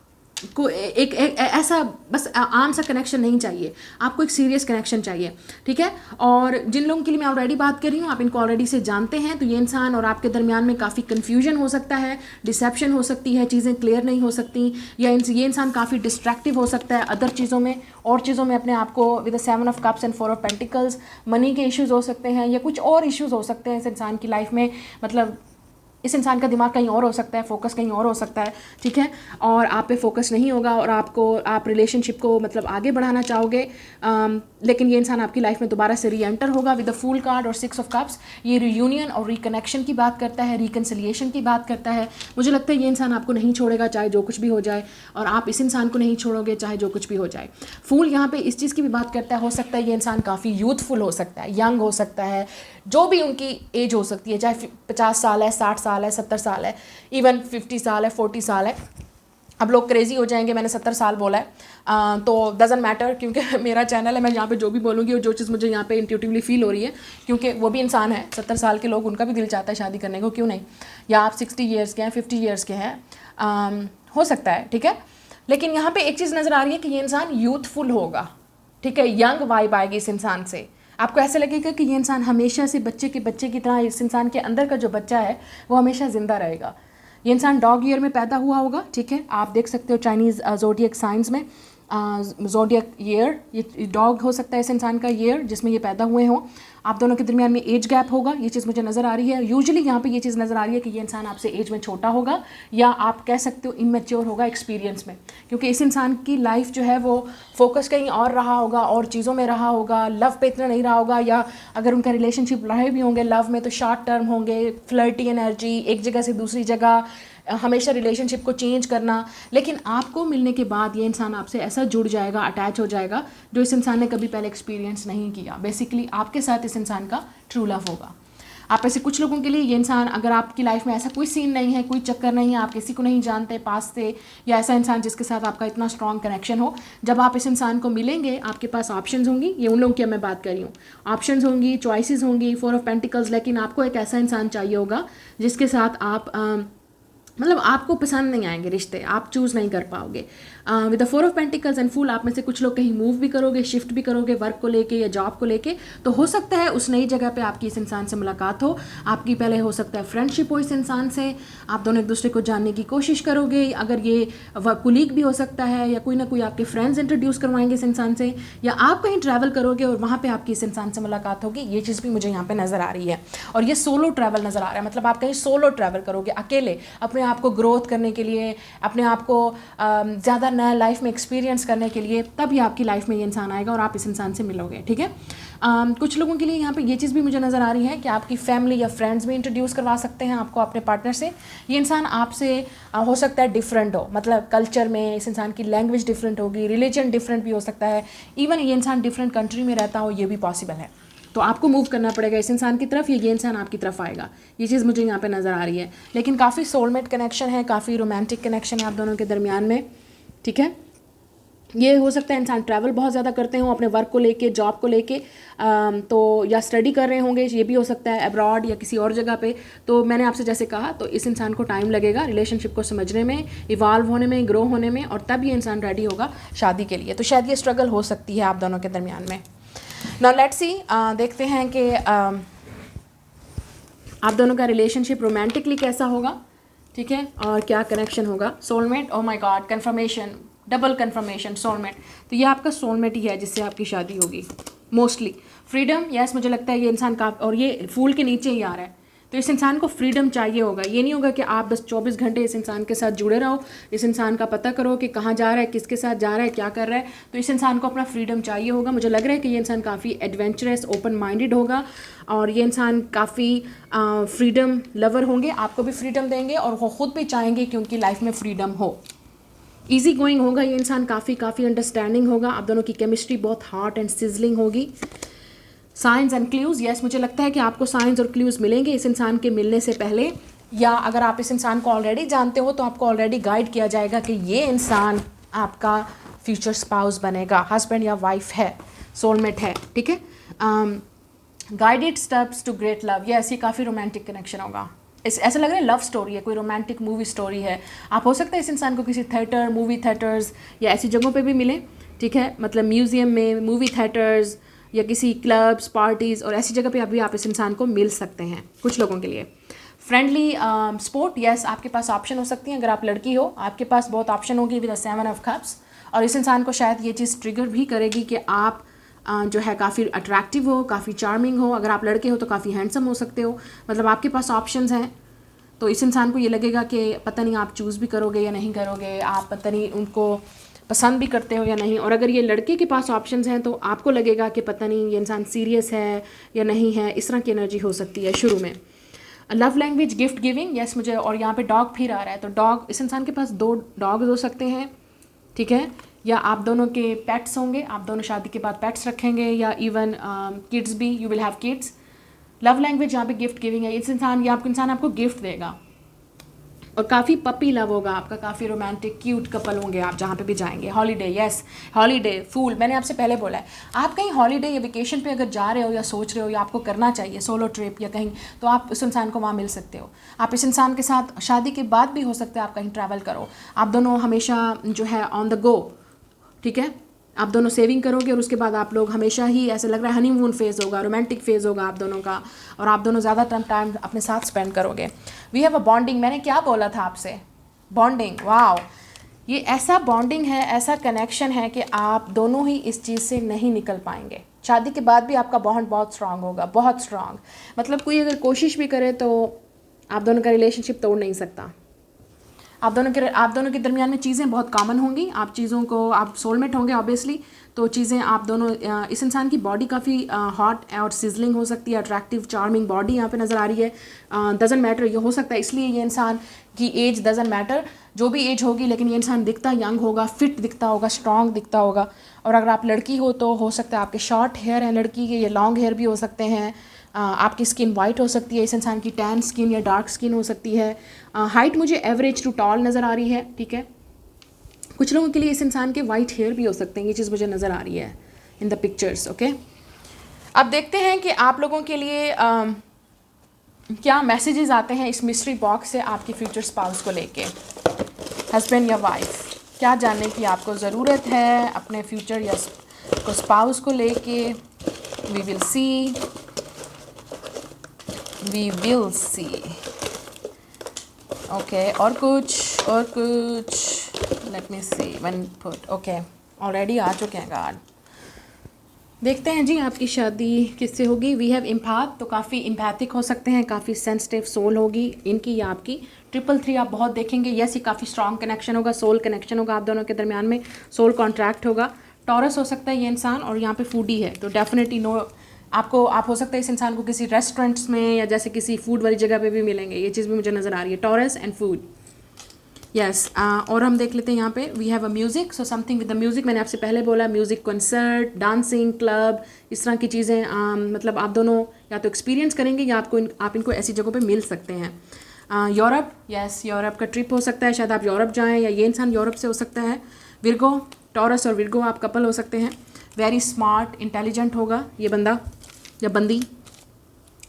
को एक ऐसा बस आम सा कनेक्शन नहीं चाहिए, आपको एक सीरियस कनेक्शन चाहिए। ठीक है, और जिन लोगों के लिए मैं ऑलरेडी बात कर रही हूँ, आप इनको ऑलरेडी से जानते हैं, तो ये इंसान और आपके दरमियान में काफ़ी कन्फ्यूजन हो सकता है, डिसेप्शन हो सकती है, चीज़ें क्लियर नहीं हो सकती, या ये इंसान काफ़ी डिस्ट्रैक्टिव हो सकता है अदर चीज़ों में, और चीज़ों में अपने आप को, with 7 of cups and 4 of pentacles. Money के इश्यूज़ हो सकते हैं, या कुछ और इश्यूज़ हो सकते हैं इस इंसान की लाइफ में, मतलब इस इंसान का दिमाग कहीं और हो सकता है, फोकस कहीं और हो सकता है। ठीक है, और आप पे फोकस नहीं होगा, और आप रिलेशनशिप को मतलब आगे बढ़ाना चाहोगे, लेकिन ये इंसान आपकी लाइफ में दोबारा से री एंटर होगा विद द फूल कार्ड और 6 ऑफ कप्स। ये रियूनियन और रिकनेक्शन की बात करता है, रिकन्सिलिएशन की बात करता है। मुझे लगता है ये इंसान आपको नहीं छोड़ेगा चाहे जो कुछ भी हो जाए, और आप इस इंसान को नहीं छोड़ोगे चाहे जो कुछ भी हो जाए। फूल यहाँ पे इस चीज़ की भी बात करता है, हो सकता है ये इंसान काफ़ी यूथफुल हो सकता है, यंग हो सकता है, जो भी उनकी एज हो सकती है, चाहे 50 साल है, 60 साल है, 70 साल है, इवन 50 साल है, 40 साल है। अब लोग क्रेजी हो जाएंगे मैंने 70 साल बोला है, तो डजंट मैटर, क्योंकि मेरा चैनल है, मैं यहाँ पे जो भी बोलूँगी और जो चीज़ मुझे यहाँ पे इंट्यूटिवली फील हो रही है, क्योंकि वो भी इंसान है, 70 साल के लोग, उनका भी दिल चाहता है शादी करने को, क्यों नहीं। या आप 60 ईयर्स के हैं, 50 ईयर्स के हैं, हो सकता है। ठीक है, लेकिन यहाँ पर एक चीज़ नज़र आ रही है कि ये इंसान यूथफुल होगा। ठीक है, यंग वाइब आएगी इस इंसान से, आपको ऐसे लगेगा कि ये इंसान हमेशा से बच्चे की तरह, इस इंसान के अंदर का जो बच्चा है वो हमेशा ज़िंदा रहेगा। ये इंसान डॉग ईयर में पैदा हुआ होगा। ठीक है, आप देख सकते हो चाइनीज़ ज़ोडियक साइंस में ज़ोडियक ईयर, ये डॉग हो सकता है इस इंसान का ईयर जिसमें ये पैदा हुए हों। आप दोनों के दरमियान में एज गैप होगा, ये चीज़ मुझे नज़र आ रही है। यूजुअली यहाँ पे ये चीज़ नज़र आ रही है कि ये इंसान आपसे एज में छोटा होगा, या आप कह सकते हो इमेच्योर होगा एक्सपीरियंस में, क्योंकि इस इंसान की लाइफ जो है वो फोकस कहीं और रहा होगा, और चीज़ों में रहा होगा, लव पे इतना नहीं रहा होगा, या अगर उनका रिलेशनशिप रहे भी होंगे लव में तो शॉर्ट टर्म होंगे, फ्लर्टी एनर्जी, एक जगह से दूसरी जगह, हमेशा रिलेशनशिप को चेंज करना। लेकिन आपको मिलने के बाद ये इंसान आपसे ऐसा जुड़ जाएगा, अटैच हो जाएगा, जो इस इंसान ने कभी पहले एक्सपीरियंस नहीं किया। बेसिकली आपके साथ इस इंसान का ट्रू लव होगा। आप ऐसे कुछ लोगों के लिए ये इंसान, अगर आपकी लाइफ में ऐसा कोई सीन नहीं है, कोई चक्कर नहीं है, आप किसी को नहीं जानते पास से, या ऐसा इंसान जिसके साथ आपका इतना स्ट्रॉन्ग कनेक्शन हो, जब आप इस इंसान को मिलेंगे आपके पास ऑप्शंस होंगी। ये उन लोगों की मैं बात कर रही हूँ, ऑप्शंस होंगी, चॉइसेस होंगी, 4 ऑफ पेंटिकल्स। लेकिन आपको एक ऐसा इंसान चाहिए होगा जिसके साथ आप मतलब आपको पसंद नहीं आएंगे रिश्ते, आप चूज़ नहीं कर पाओगे। With the 4 of pentacles and fool, आप में से कुछ लोग कहीं मूव भी करोगे, शिफ्ट भी करोगे वर्क को लेके या जॉब को लेके, तो हो सकता है उस नई जगह पे आपकी इस इंसान से मुलाकात हो। आपकी पहले हो सकता है फ्रेंडशिप हो इस इंसान से, आप दोनों एक दूसरे को जानने की कोशिश करोगे। अगर ये कुलीग भी हो सकता है, या कोई ना कोई आपके फ्रेंड्स इंट्रोड्यूस करवाएंगे इस इंसान से, या आप कहीं ट्रैवल करोगे और वहाँ पर आपकी इस इंसान से मुलाकात होगी। ये चीज़ भी मुझे यहाँ पर नज़र आ रही है। और ये सोलो ट्रैवल नज़र आ रहा है, मतलब आप कहीं सोलो ट्रैवल करोगे अकेले, अपने आप को ग्रोथ करने के लिए, अपने आप को ज़्यादा नया लाइफ में एक्सपीरियंस करने के लिए, तभी आपकी लाइफ में ये इंसान आएगा और आप इस इंसान से मिलोगे। ठीक है, कुछ लोगों के लिए यहाँ पे ये चीज़ भी मुझे नज़र आ रही है कि आपकी फैमिली या फ्रेंड्स भी इंट्रोड्यूस करवा सकते हैं आपको अपने पार्टनर से। ये इंसान आपसे हो सकता है डिफरेंट हो, मतलब कल्चर में इस इंसान की लैंग्वेज डिफरेंट होगी, रिलीजन डिफरेंट भी हो सकता है, इवन ये इंसान डिफरेंट कंट्री में रहता हो, ये भी पॉसिबल है। तो आपको मूव करना पड़ेगा इस इंसान की तरफ, ये इंसान आपकी तरफ आएगा। ये चीज़ मुझे यहाँ पे नज़र आ रही है। लेकिन काफ़ी सोलमेट कनेक्शन है, काफ़ी रोमांटिक कनेक्शन है आप दोनों के दरमियान में। ठीक है, ये हो सकता है इंसान ट्रैवल बहुत ज़्यादा करते हों अपने वर्क को लेके, जॉब को लेके, तो या स्टडी कर रहे होंगे, ये भी हो सकता है अब्रॉड या किसी और जगह पे। तो मैंने आपसे जैसे कहा, तो इस इंसान को टाइम लगेगा रिलेशनशिप को समझने में, इवाल्व होने में, ग्रो होने में, और तब ये इंसान रेडी होगा शादी के लिए। तो शायद ये स्ट्रगल हो सकती है आप दोनों के दरमियान में। नाउ लेट्स सी, देखते हैं कि आप दोनों का रिलेशनशिप रोमांटिकली कैसा होगा। ठीक है, और क्या कनेक्शन होगा। Soulmate, oh my God, confirmation, double confirmation, soulmate. तो ये आपका सोलमेट ही है जिससे आपकी शादी होगी। मोस्टली फ्रीडम, यस मुझे लगता है ये इंसान का, और ये फूल के नीचे ही आ रहा है, तो इस इंसान को फ्रीडम चाहिए होगा। ये नहीं होगा कि आप बस 24 घंटे इस इंसान के साथ जुड़े रहो, इस इंसान का पता करो कि कहाँ जा रहा है, किसके साथ जा रहा है, क्या कर रहा है। तो इस इंसान को अपना फ्रीडम चाहिए होगा। मुझे लग रहा है कि ये इंसान काफ़ी एडवेंचरस, ओपन माइंडेड होगा, और ये इंसान काफ़ी फ्रीडम लवर होंगे, आपको भी फ्रीडम देंगे और वो ख़ुद भी चाहेंगे कि उनकी लाइफ में फ्रीडम हो। ईजी गोइंग होगा ये इंसान, काफ़ी अंडरस्टैंडिंग होगा, आप दोनों की केमिस्ट्री बहुत हॉट एंड सिजलिंग होगी। साइंस एंड क्लूज़, यस मुझे लगता है कि आपको साइंस और क्लूज़ मिलेंगे इस इंसान के मिलने से पहले, या अगर आप इस इंसान को ऑलरेडी जानते हो तो आपको ऑलरेडी गाइड किया जाएगा कि ये इंसान आपका फ्यूचर स्पाउस बनेगा, हस्बैंड या वाइफ है, सोलमेट है, ठीक है। Guided steps to great love, yes ये काफ़ी रोमांटिक कनेक्शन होगा। ऐसा लग रहा है लव स्टोरी है, कोई रोमांटिक मूवी स्टोरी है। आप हो सकता है इस इंसान को किसी थिएटर, मूवी थिएटर्स या ऐसी जगहों पे भी मिले, ठीक है, मतलब म्यूज़ियम में, मूवी थिएटर्स या किसी क्लब्स, पार्टीज़ और ऐसी जगह पे अभी आप इस इंसान को मिल सकते हैं कुछ लोगों के लिए। फ्रेंडली स्पोर्ट, यस आपके पास ऑप्शन हो सकती हैं, अगर आप लड़की हो आपके पास बहुत ऑप्शन होगी विद 7 ऑफ कप्स, और इस इंसान को शायद ये चीज़ ट्रिगर भी करेगी कि आप जो है काफ़ी अट्रैक्टिव हो, काफ़ी चार्मिंग हो। अगर आप लड़के हो तो काफ़ी हैंडसम हो सकते हो, मतलब आपके पास ऑप्शंस हैं। तो इस इंसान को ये लगेगा कि पता नहीं आप चूज़ भी करोगे या नहीं करोगे, आप पता नहीं उनको पसंद भी करते हो या नहीं। और अगर ये लड़के के पास ऑप्शंस हैं तो आपको लगेगा कि पता नहीं ये इंसान सीरियस है या नहीं है, इस तरह की एनर्जी हो सकती है शुरू में। Love language gift giving, yes मुझे, और यहाँ पे डॉग फिर आ रहा है, तो डॉग, इस इंसान के पास 2 डॉग्स हो सकते हैं, ठीक है, या आप दोनों के पेट्स होंगे, आप दोनों शादी के बाद पेट्स रखेंगे, या इवन किड्स भी, you will have kids. Love language यहाँ पे गिफ्ट गिविंग है, इस इंसान या आपको इंसान आपको गिफ्ट देगा, और काफ़ी पपी लव होगा आपका, काफ़ी रोमांटिक क्यूट कपल होंगे आप जहाँ पे भी जाएंगे। हॉलीडे, यस हॉलीडे, फूल, मैंने आपसे पहले बोला है, आप कहीं हॉलीडे या वेकेशन पे अगर जा रहे हो या सोच रहे हो या आपको करना चाहिए सोलो ट्रिप या कहीं, तो आप इस इंसान को वहाँ मिल सकते हो। आप इस इंसान के साथ शादी के बाद भी हो सकता है आप कहीं ट्रैवल करो, आप दोनों हमेशा जो है ऑन द गो, ठीक है, आप दोनों सेविंग करोगे और उसके बाद आप लोग हमेशा ही, ऐसा लग रहा है हनीमून फेज़ होगा, रोमांटिक फेज़ होगा आप दोनों का, और आप दोनों ज़्यादा टाइम अपने साथ स्पेंड करोगे। वी हैव अ बॉन्डिंग, मैंने क्या बोला था आपसे, बॉन्डिंग, वाओ, ये ऐसा बॉन्डिंग है, ऐसा कनेक्शन है कि आप दोनों ही इस चीज़ से नहीं निकल पाएंगे। शादी के बाद भी आपका बॉन्ड बहुत स्ट्रांग होगा, बहुत स्ट्रांग, मतलब कोई अगर कोशिश भी करे तो आप दोनों का रिलेशनशिप तोड़ नहीं सकता। आप दोनों के दरमियान में चीज़ें बहुत कॉमन होंगी, आप चीज़ों को, आप सोलमेट होंगे ऑब्वियसली, तो चीज़ें आप दोनों, इस इंसान की बॉडी काफ़ी हॉट और सिजलिंग हो सकती है, अट्रैक्टिव चार्मिंग बॉडी यहाँ पे नज़र आ रही है। डजंट मैटर, ये हो सकता है, इसलिए ये इंसान की एज डजंट मैटर, जो भी एज होगी, लेकिन ये इंसान दिखता यंग होगा, फिट दिखता होगा, स्ट्रॉन्ग दिखता होगा। और अगर आप लड़की हो तो हो सकता है आपके शॉर्ट हेयर हैं लड़की के, ये लॉन्ग हेयर भी हो सकते हैं, आपकी स्किन वाइट हो सकती है, इस इंसान की टैन स्किन या डार्क स्किन हो सकती है। हाइट मुझे एवरेज टू टॉल नज़र आ रही है, ठीक है, कुछ लोगों के लिए इस इंसान के वाइट हेयर भी हो सकते हैं, ये चीज़ मुझे नज़र आ रही है इन द पिक्चर्स, ओके। अब देखते हैं कि आप लोगों के लिए क्या मैसेजेस आते हैं इस मिस्ट्री बॉक्स से आपकी फ्यूचर स्पाउस को लेके। हस्बैंड या वाइफ, क्या जानने की आपको ज़रूरत है अपने फ्यूचर या स्पाउस को लेके। We will see, we will see, okay. और कुछ let me see one put, okay, already आ चुके हैं कार्ड। देखते हैं जी आपकी शादी किससे होगी। वी हैव इम्पैथ, तो काफ़ी इम्पैथिक हो सकते हैं, काफ़ी सेंसिटिव सोल होगी इनकी या आपकी। 333 आप बहुत देखेंगे, यस ये काफ़ी स्ट्रॉन्ग कनेक्शन होगा, सोल कनेक्शन होगा आप दोनों के दरमियान में, सोल कॉन्ट्रैक्ट होगा। टॉरस हो सकता है ये इंसान, और यहाँ पे फूडी है, तो डेफिनेटली नो, आप हो सकता है इस इंसान को किसी रेस्टोरेंट्स में या जैसे किसी फूड वाली जगह पे भी मिलेंगे, ये चीज़ भी मुझे नज़र आ रही है, टॉरस एंड फूड, यस। और हम देख लेते हैं यहाँ पे, we have a music, so something with the music, मैंने आपसे पहले बोला म्यूज़िक, कंसर्ट, डांसिंग, क्लब, इस तरह की चीज़ें, मतलब आप दोनों या तो एक्सपीरियंस करेंगे या आप इनको ऐसी जगहों पे मिल सकते हैं। यूरोप, यस यूरोप का ट्रिप हो सकता है, शायद आप यूरोप जाएँ या ये इंसान यूरोप से हो सकता है। विर्गो, टॉरस और विर्गो आप कपल हो सकते हैं। वेरी स्मार्ट, इंटेलिजेंट होगा ये बंदा या बंदी।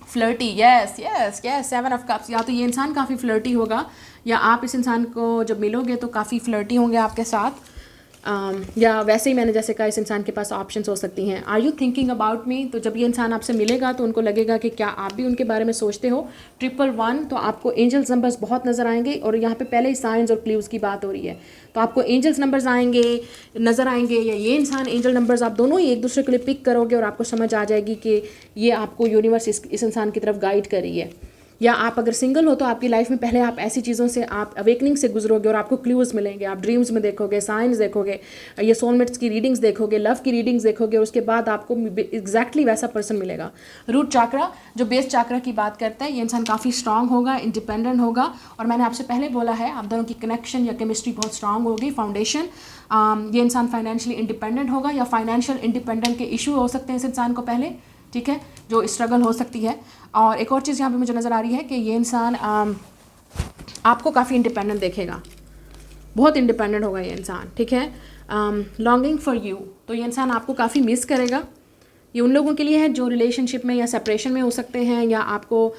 Flirty, yes yes yes, 7 of cups, या तो ये इंसान काफ़ी फ्लर्टी होगा या आप इस इंसान को जब मिलोगे तो काफ़ी फ्लर्टी होंगे आपके साथ। या वैसे ही मैंने जैसे कहा, इस इंसान के पास ऑप्शंस हो सकती हैं। Are you thinking about me, तो जब ये इंसान आपसे मिलेगा तो उनको लगेगा कि क्या आप भी उनके बारे में सोचते हो। 111, तो आपको एंजल्स नंबर्स बहुत नज़र आएंगे, और यहाँ पे पहले ही साइंस और क्ल्यूज़ की बात हो रही है, तो आपको एंजल्स नंबर्स आएंगे, नज़र आएंगे, या ये इंसान एंजल नंबर्स, आप दोनों ही एक दूसरे के लिए पिक करोगे और आपको समझ आ जाएगी कि ये आपको यूनिवर्स इस इंसान की तरफ गाइड कर रही है। या आप अगर सिंगल हो तो आपकी लाइफ में पहले आप ऐसी चीज़ों से, आप अवेकनिंग से गुजरोगे और आपको क्लूज़ मिलेंगे, आप ड्रीम्स में देखोगे, साइंस देखोगे, ये सोलमेट्स की रीडिंग्स देखोगे, लव की रीडिंग्स देखोगे, और उसके बाद आपको एग्जैक्टली वैसा पर्सन मिलेगा। रूट चाक्रा, जो बेस चाक्रा की बात करता है, ये इंसान काफ़ी स्ट्रांग होगा, इंडिपेंडेंट होगा, और मैंने आपसे पहले बोला है आप दोनों की कनेक्शन या केमिस्ट्री बहुत स्ट्रांग होगी, फाउंडेशन। ये इंसान फाइनेंशियली इंडिपेंडेंट होगा, या फाइनेंशियल इंडिपेंडेंट के इशू हो सकते हैं इस इंसान को पहले, ठीक है, जो स्ट्रगल हो सकती है। और एक और चीज़ यहाँ पे मुझे नज़र आ रही है कि ये इंसान आपको काफ़ी इंडिपेंडेंट देखेगा, बहुत इंडिपेंडेंट होगा ये इंसान, ठीक है। लॉन्गिंग फॉर यू, तो ये इंसान आपको काफ़ी मिस करेगा। ये उन लोगों के लिए है जो रिलेशनशिप में या सेपरेशन में हो सकते हैं, या आपको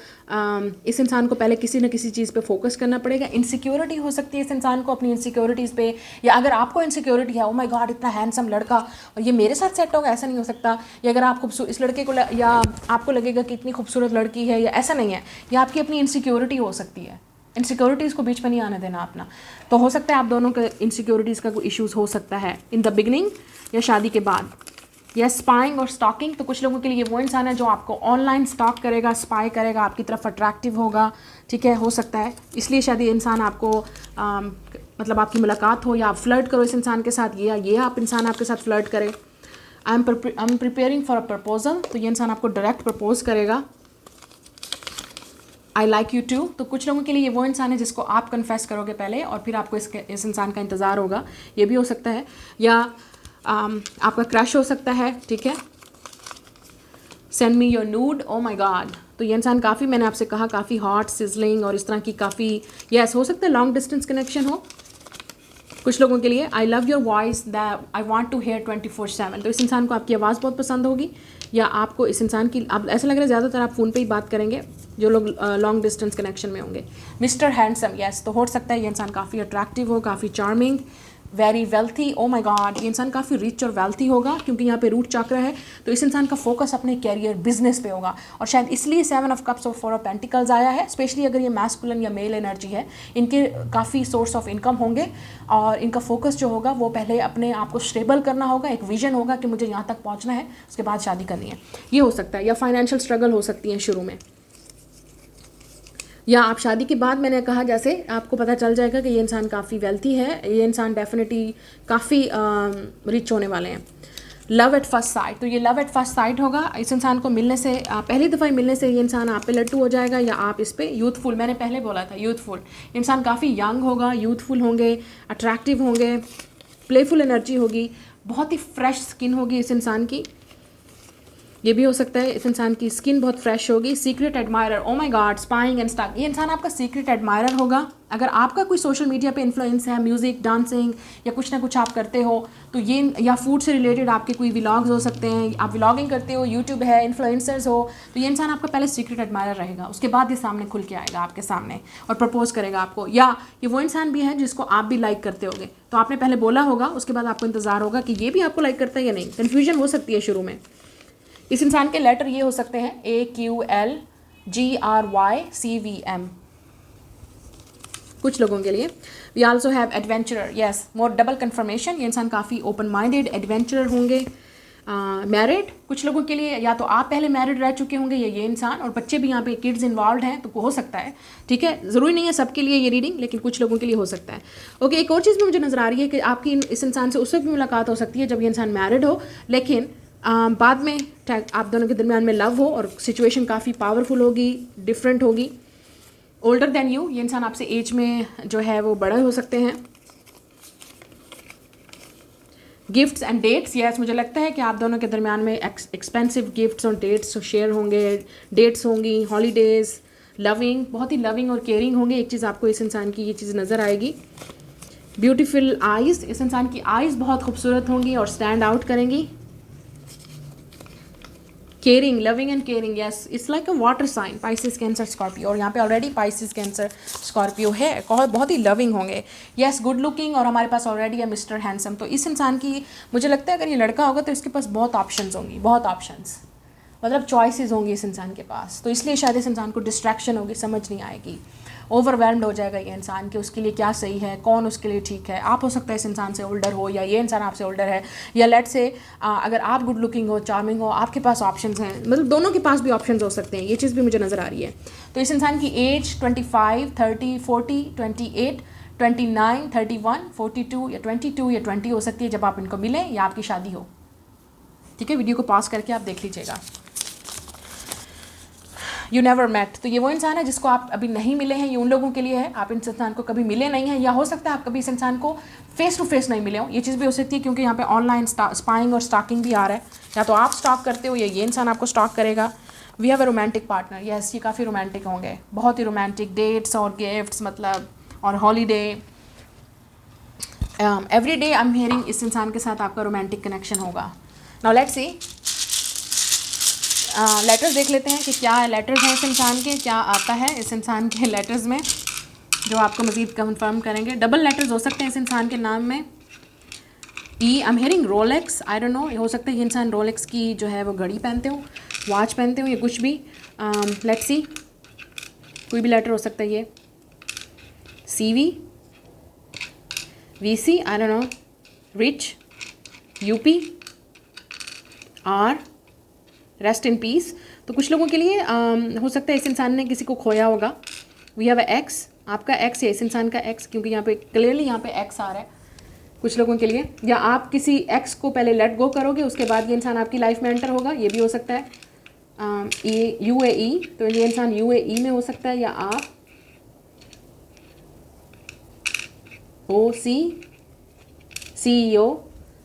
इस इंसान को पहले किसी न किसी चीज़ पे फोकस करना पड़ेगा। इनसिक्योरिटी हो सकती है इस इंसान को अपनी इनसिक्योरिटीज़ पे, या अगर आपको इनसिक्योरिटी है, ओ माय गॉड इतना हैंडसम लड़का और ये मेरे साथ सेट होगा, ऐसा नहीं हो सकता। या अगर आप इस लड़के को या आपको लगेगा कि इतनी खूबसूरत लड़की है, या ऐसा नहीं है, या आपकी अपनी इनसिक्योरिटी हो सकती है। इनसिक्योरिटीज़ को बीच में नहीं आने देना अपना। तो हो सकता है आप दोनों के इनसिक्योरिटीज़ का कोई इश्यूज़ हो सकता है इन द बिगनिंग या शादी के बाद। या स्पाइंग और स्टॉकिंग, तो कुछ लोगों के लिए ये वो इंसान है जो आपको ऑनलाइन स्टॉक करेगा, स्पाई करेगा, आपकी तरफ अट्रैक्टिव होगा, ठीक है, हो सकता है। इसलिए शायद ये इंसान आपको मतलब आपकी मुलाकात हो, या आप फ्लर्ट करो इस इंसान के साथ, या ये आप इंसान आपके साथ फ्लर्ट करे। I am preparing for a proposal, तो ये इंसान आपको डायरेक्ट प्रपोज करेगा। आई लाइक यू टू, तो कुछ लोगों के लिए ये वो इंसान है जिसको आप कन्फेस करोगे पहले, और फिर आपको इस इंसान का इंतज़ार होगा, ये भी हो सकता है। या आपका क्रश हो सकता है, ठीक है। Send me your नूड, oh my God, तो ये इंसान काफ़ी, मैंने आपसे कहा, काफ़ी हॉट, सिजलिंग और इस तरह की काफ़ी, यस हो सकता है लॉन्ग डिस्टेंस कनेक्शन हो कुछ लोगों के लिए। I love your voice that I want to hear 24/7, तो इस इंसान को आपकी आवाज़ बहुत पसंद होगी, या आपको इस इंसान की, आप ऐसा लग रहा है ज़्यादातर आप फ़ोन पे ही बात करेंगे जो लोग लॉन्ग डिस्टेंस कनेक्शन में होंगे। मिस्टर हैंडसम, यस, तो हो सकता है ये इंसान काफ़ी अट्रैक्टिव हो, काफ़ी charming, very wealthy, oh my God, ये इंसान काफ़ी रिच और वेल्थी होगा, क्योंकि यहाँ पे रूट चक्र है, तो इस इंसान का फोकस अपने कैरियर, बिजनेस पे होगा, और शायद इसलिए 7 ऑफ कप्स और 4 ऑफ पेंटिकल्स आया है। स्पेशली अगर ये मैस्कुलिन या मेल एनर्जी है, इनके काफ़ी सोर्स ऑफ इनकम होंगे, और इनका फोकस जो होगा वो पहले अपने आप को स्टेबल करना होगा, एक विजन होगा कि मुझे यहाँ तक पहुँचना है, उसके बाद शादी करनी है, ये हो सकता है। या फाइनेंशियल स्ट्रगल हो सकती है शुरू में, या आप शादी के बाद, मैंने कहा जैसे आपको पता चल जाएगा कि ये इंसान काफ़ी वेल्थी है, ये इंसान डेफिनेटली काफ़ी रिच होने वाले हैं। लव एट फर्स्ट साइट, तो ये लव एट फर्स्ट साइट होगा, इस इंसान को मिलने से, पहली दफ़ा मिलने से ये इंसान आप पे लट्टू हो जाएगा, या आप इस पे यूथफुल, मैंने पहले बोला था यूथफुल, इंसान काफ़ी यंग होगा, यूथफुल होंगे, अट्रैक्टिव होंगे, प्लेफुल एनर्जी होगी, बहुत ही फ्रेश स्किन होगी इस इंसान की, ये भी हो सकता है इस इंसान की स्किन बहुत फ्रेश होगी। Secret admirer, oh my God, spying and stock, ये इंसान आपका सीक्रेट एडमायरर होगा। अगर आपका कोई सोशल मीडिया पे इन्फ्लुएंस है, म्यूज़िक, डांसिंग या कुछ ना कुछ आप करते हो, तो ये, या फूड से रिलेटेड आपके कोई व्लॉग्स हो सकते हैं, आप व्लॉगिंग करते हो, यूट्यूब है, इन्फ्लुएंसर्स हो, तो ये इंसान आपका पहले सीक्रेट एडमायरर रहेगा, उसके बाद ये सामने खुल के आएगा आपके सामने और प्रपोज करेगा आपको। या ये वो इंसान भी है जिसको आप भी लाइक करते होगे, तो आपने पहले बोला होगा, उसके बाद आपको इंतज़ार होगा कि ये भी आपको लाइक करता है या नहीं, कन्फ्यूजन हो सकती है शुरू में। इस इंसान के लेटर ये हो सकते हैं AQLGRYCVM कुछ लोगों के लिए। We also have adventurer, yes, more double confirmation, ये इंसान काफ़ी ओपन माइंडेड, एडवेंचरर होंगे। मैरिड, कुछ लोगों के लिए या तो आप पहले मैरिड रह चुके होंगे, या ये इंसान, और बच्चे भी यहाँ पे किड्स इन्वॉल्व हैं, तो हो सकता है, ठीक है, ज़रूरी नहीं है सबके लिए ये रीडिंग, लेकिन कुछ लोगों के लिए हो सकता है। ओके, एक और चीज़ भी मुझे नज़र आ रही है कि आपकी इस इंसान से उस वक्त भी मुलाकात हो सकती है जब ये इंसान मैरिड हो, लेकिन बाद में आप दोनों के दरमियान में लव हो और सिचुएशन काफ़ी पावरफुल होगी, डिफरेंट होगी। ओल्डर देन यू, ये इंसान आपसे एज में जो है वो बड़े हो सकते हैं। गिफ्ट्स एंड डेट्स, यस, मुझे लगता है कि आप दोनों के दरमियान में एक्सपेंसिव गिफ्ट्स और डेट्स शेयर होंगे, डेट्स होंगी, हॉलीडेज़, लविंग, बहुत ही लविंग और केयरिंग होंगे। एक चीज़ आपको इस इंसान की ये चीज़ नज़र आएगी। ब्यूटीफुल आइज़, इस इंसान की आइज़ बहुत खूबसूरत होंगी और स्टैंड आउट करेंगी। Caring, loving and caring, yes, it's like a water sign, Pisces, Cancer, Scorpio, और यहाँ पे ऑलरेडी पाइसिस, कैंसर, स्कॉर्पियो है, बहुत ही लविंग होंगे, यस, गुड लुकिंग, और हमारे पास ऑलरेडी है मिस्टर हैंडसम। तो इस इंसान की मुझे लगता है अगर ये लड़का होगा तो इसके पास बहुत ऑप्शंस होंगी, बहुत ऑप्शंस, मतलब चॉइसेस होंगी इस इंसान के पास। तो इसलिए शायद इस इंसान को डिस्ट्रैक्शन होगी, समझ नहीं आएगी, ओवरवेल्म्ड हो जाएगा ये इंसान कि उसके लिए क्या सही है, कौन उसके लिए ठीक है। आप हो सकता है इस इंसान से ओल्डर हो, या ये इंसान आपसे ओल्डर है, या लेट से अगर आप गुड लुकिंग हो, चार्मिंग हो, आपके पास ऑप्शंस हैं, मतलब दोनों के पास भी ऑप्शंस हो सकते हैं, ये चीज़ भी मुझे नज़र आ रही है। तो इस इंसान की एज 25, 30, 40, 28, 29, 31, 42 या 22 या 20 हो सकती है जब आप इनको मिलें या आपकी शादी हो। ठीक है, वीडियो को पॉज करके आप देख लीजिएगा। यू नेवर मेट, तो ये वो इंसान है जिसको आप अभी नहीं मिले हैं, ये उन लोगों के लिए है, आप इस इंसान को कभी मिले नहीं हैं, या हो सकता है आप कभी इस इंसान को फेस टू फेस नहीं मिले हो, ये चीज़ भी हो सकती है, क्योंकि यहाँ पे ऑनलाइन स्पाइंग और स्टॉकिंग भी आ रहा है, या तो आप स्टॉक करते हो या ये इंसान आपको स्टॉक करेगा। We have a romantic partner, yes, ये काफ़ी रोमांटिक होंगे, बहुत ही रोमांटिक, डेट्स और गिफ्ट्स, मतलब, और holiday, every day I am hearing इस इंसान के साथ आपका रोमांटिक कनेक्शन होगा। नाउ लेट्स सी, लेटर्स देख लेते हैं कि क्या लेटर्स हैं इस इंसान के, क्या आता है इस इंसान के लेटर्स में जो आपको मज़ीद कंफर्म करेंगे। डबल लेटर्स हो सकते हैं इस इंसान के नाम में। आई am hearing Rolex, I don't no, हो सकता है ये इंसान रोलेक्स की जो है वो घड़ी पहनते हो, वॉच पहनते हो, या कुछ भी। लेट्स सी, कोई भी लेटर हो सकता है ये। CV, VC, I don't no, rich, UP, R, rest in peace. तो कुछ लोगों के लिए हो सकता है इस इंसान ने किसी को खोया होगा। वी हैव अ एक्स, आपका एक्स है इस इंसान का एक्स, क्योंकि यहाँ पे क्लियरली यहाँ पे एक्स आ रहा है कुछ लोगों के लिए, या आप किसी एक्स को पहले लेट गो करोगे, उसके बाद ये इंसान आपकी लाइफ में एंटर होगा, ये भी हो सकता है। ये UAE, तो ये इंसान UAE में हो सकता है, या आप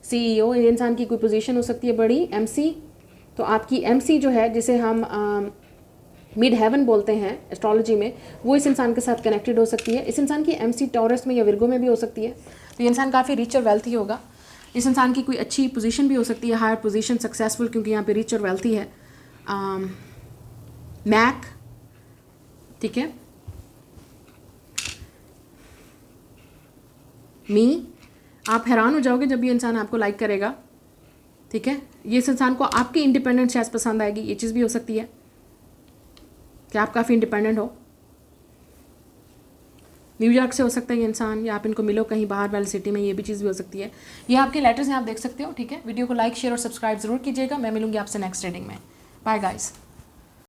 CEO, ये इंसान की कोई पोजीशन हो सकती है बड़ी। MC, तो आपकी MC जो है, जिसे हम मिड हेवन बोलते हैं एस्ट्रोलॉजी में, वो इस इंसान के साथ कनेक्टेड हो सकती है। इस इंसान की MC टॉरस में या विर्गो में भी हो सकती है। तो ये इंसान काफ़ी रिच और वेल्थी होगा। इस इंसान की कोई अच्छी पोजीशन भी हो सकती है, हायर पोजीशन, सक्सेसफुल, क्योंकि यहाँ पे रिच और वेल्थी है। मैक, ठीक है, मी, आप हैरान हो जाओगे जब ये इंसान आपको लाइक करेगा। ठीक है, ये इस इंसान को आपकी इंडिपेंडेंट शायद पसंद आएगी, ये चीज़ भी हो सकती है कि आप काफ़ी इंडिपेंडेंट हो। न्यूयॉर्क से हो सकता है ये इंसान, या आप इनको मिलो कहीं बाहर वाली सिटी में, ये भी चीज़ भी हो सकती है। ये आपके लेटर्स हैं, आप देख सकते हो। ठीक है, वीडियो को लाइक, शेयर और सब्सक्राइब जरूर कीजिएगा। मैं मिलूंगी आपसे नेक्स्ट रीडिंग में। Bye guys.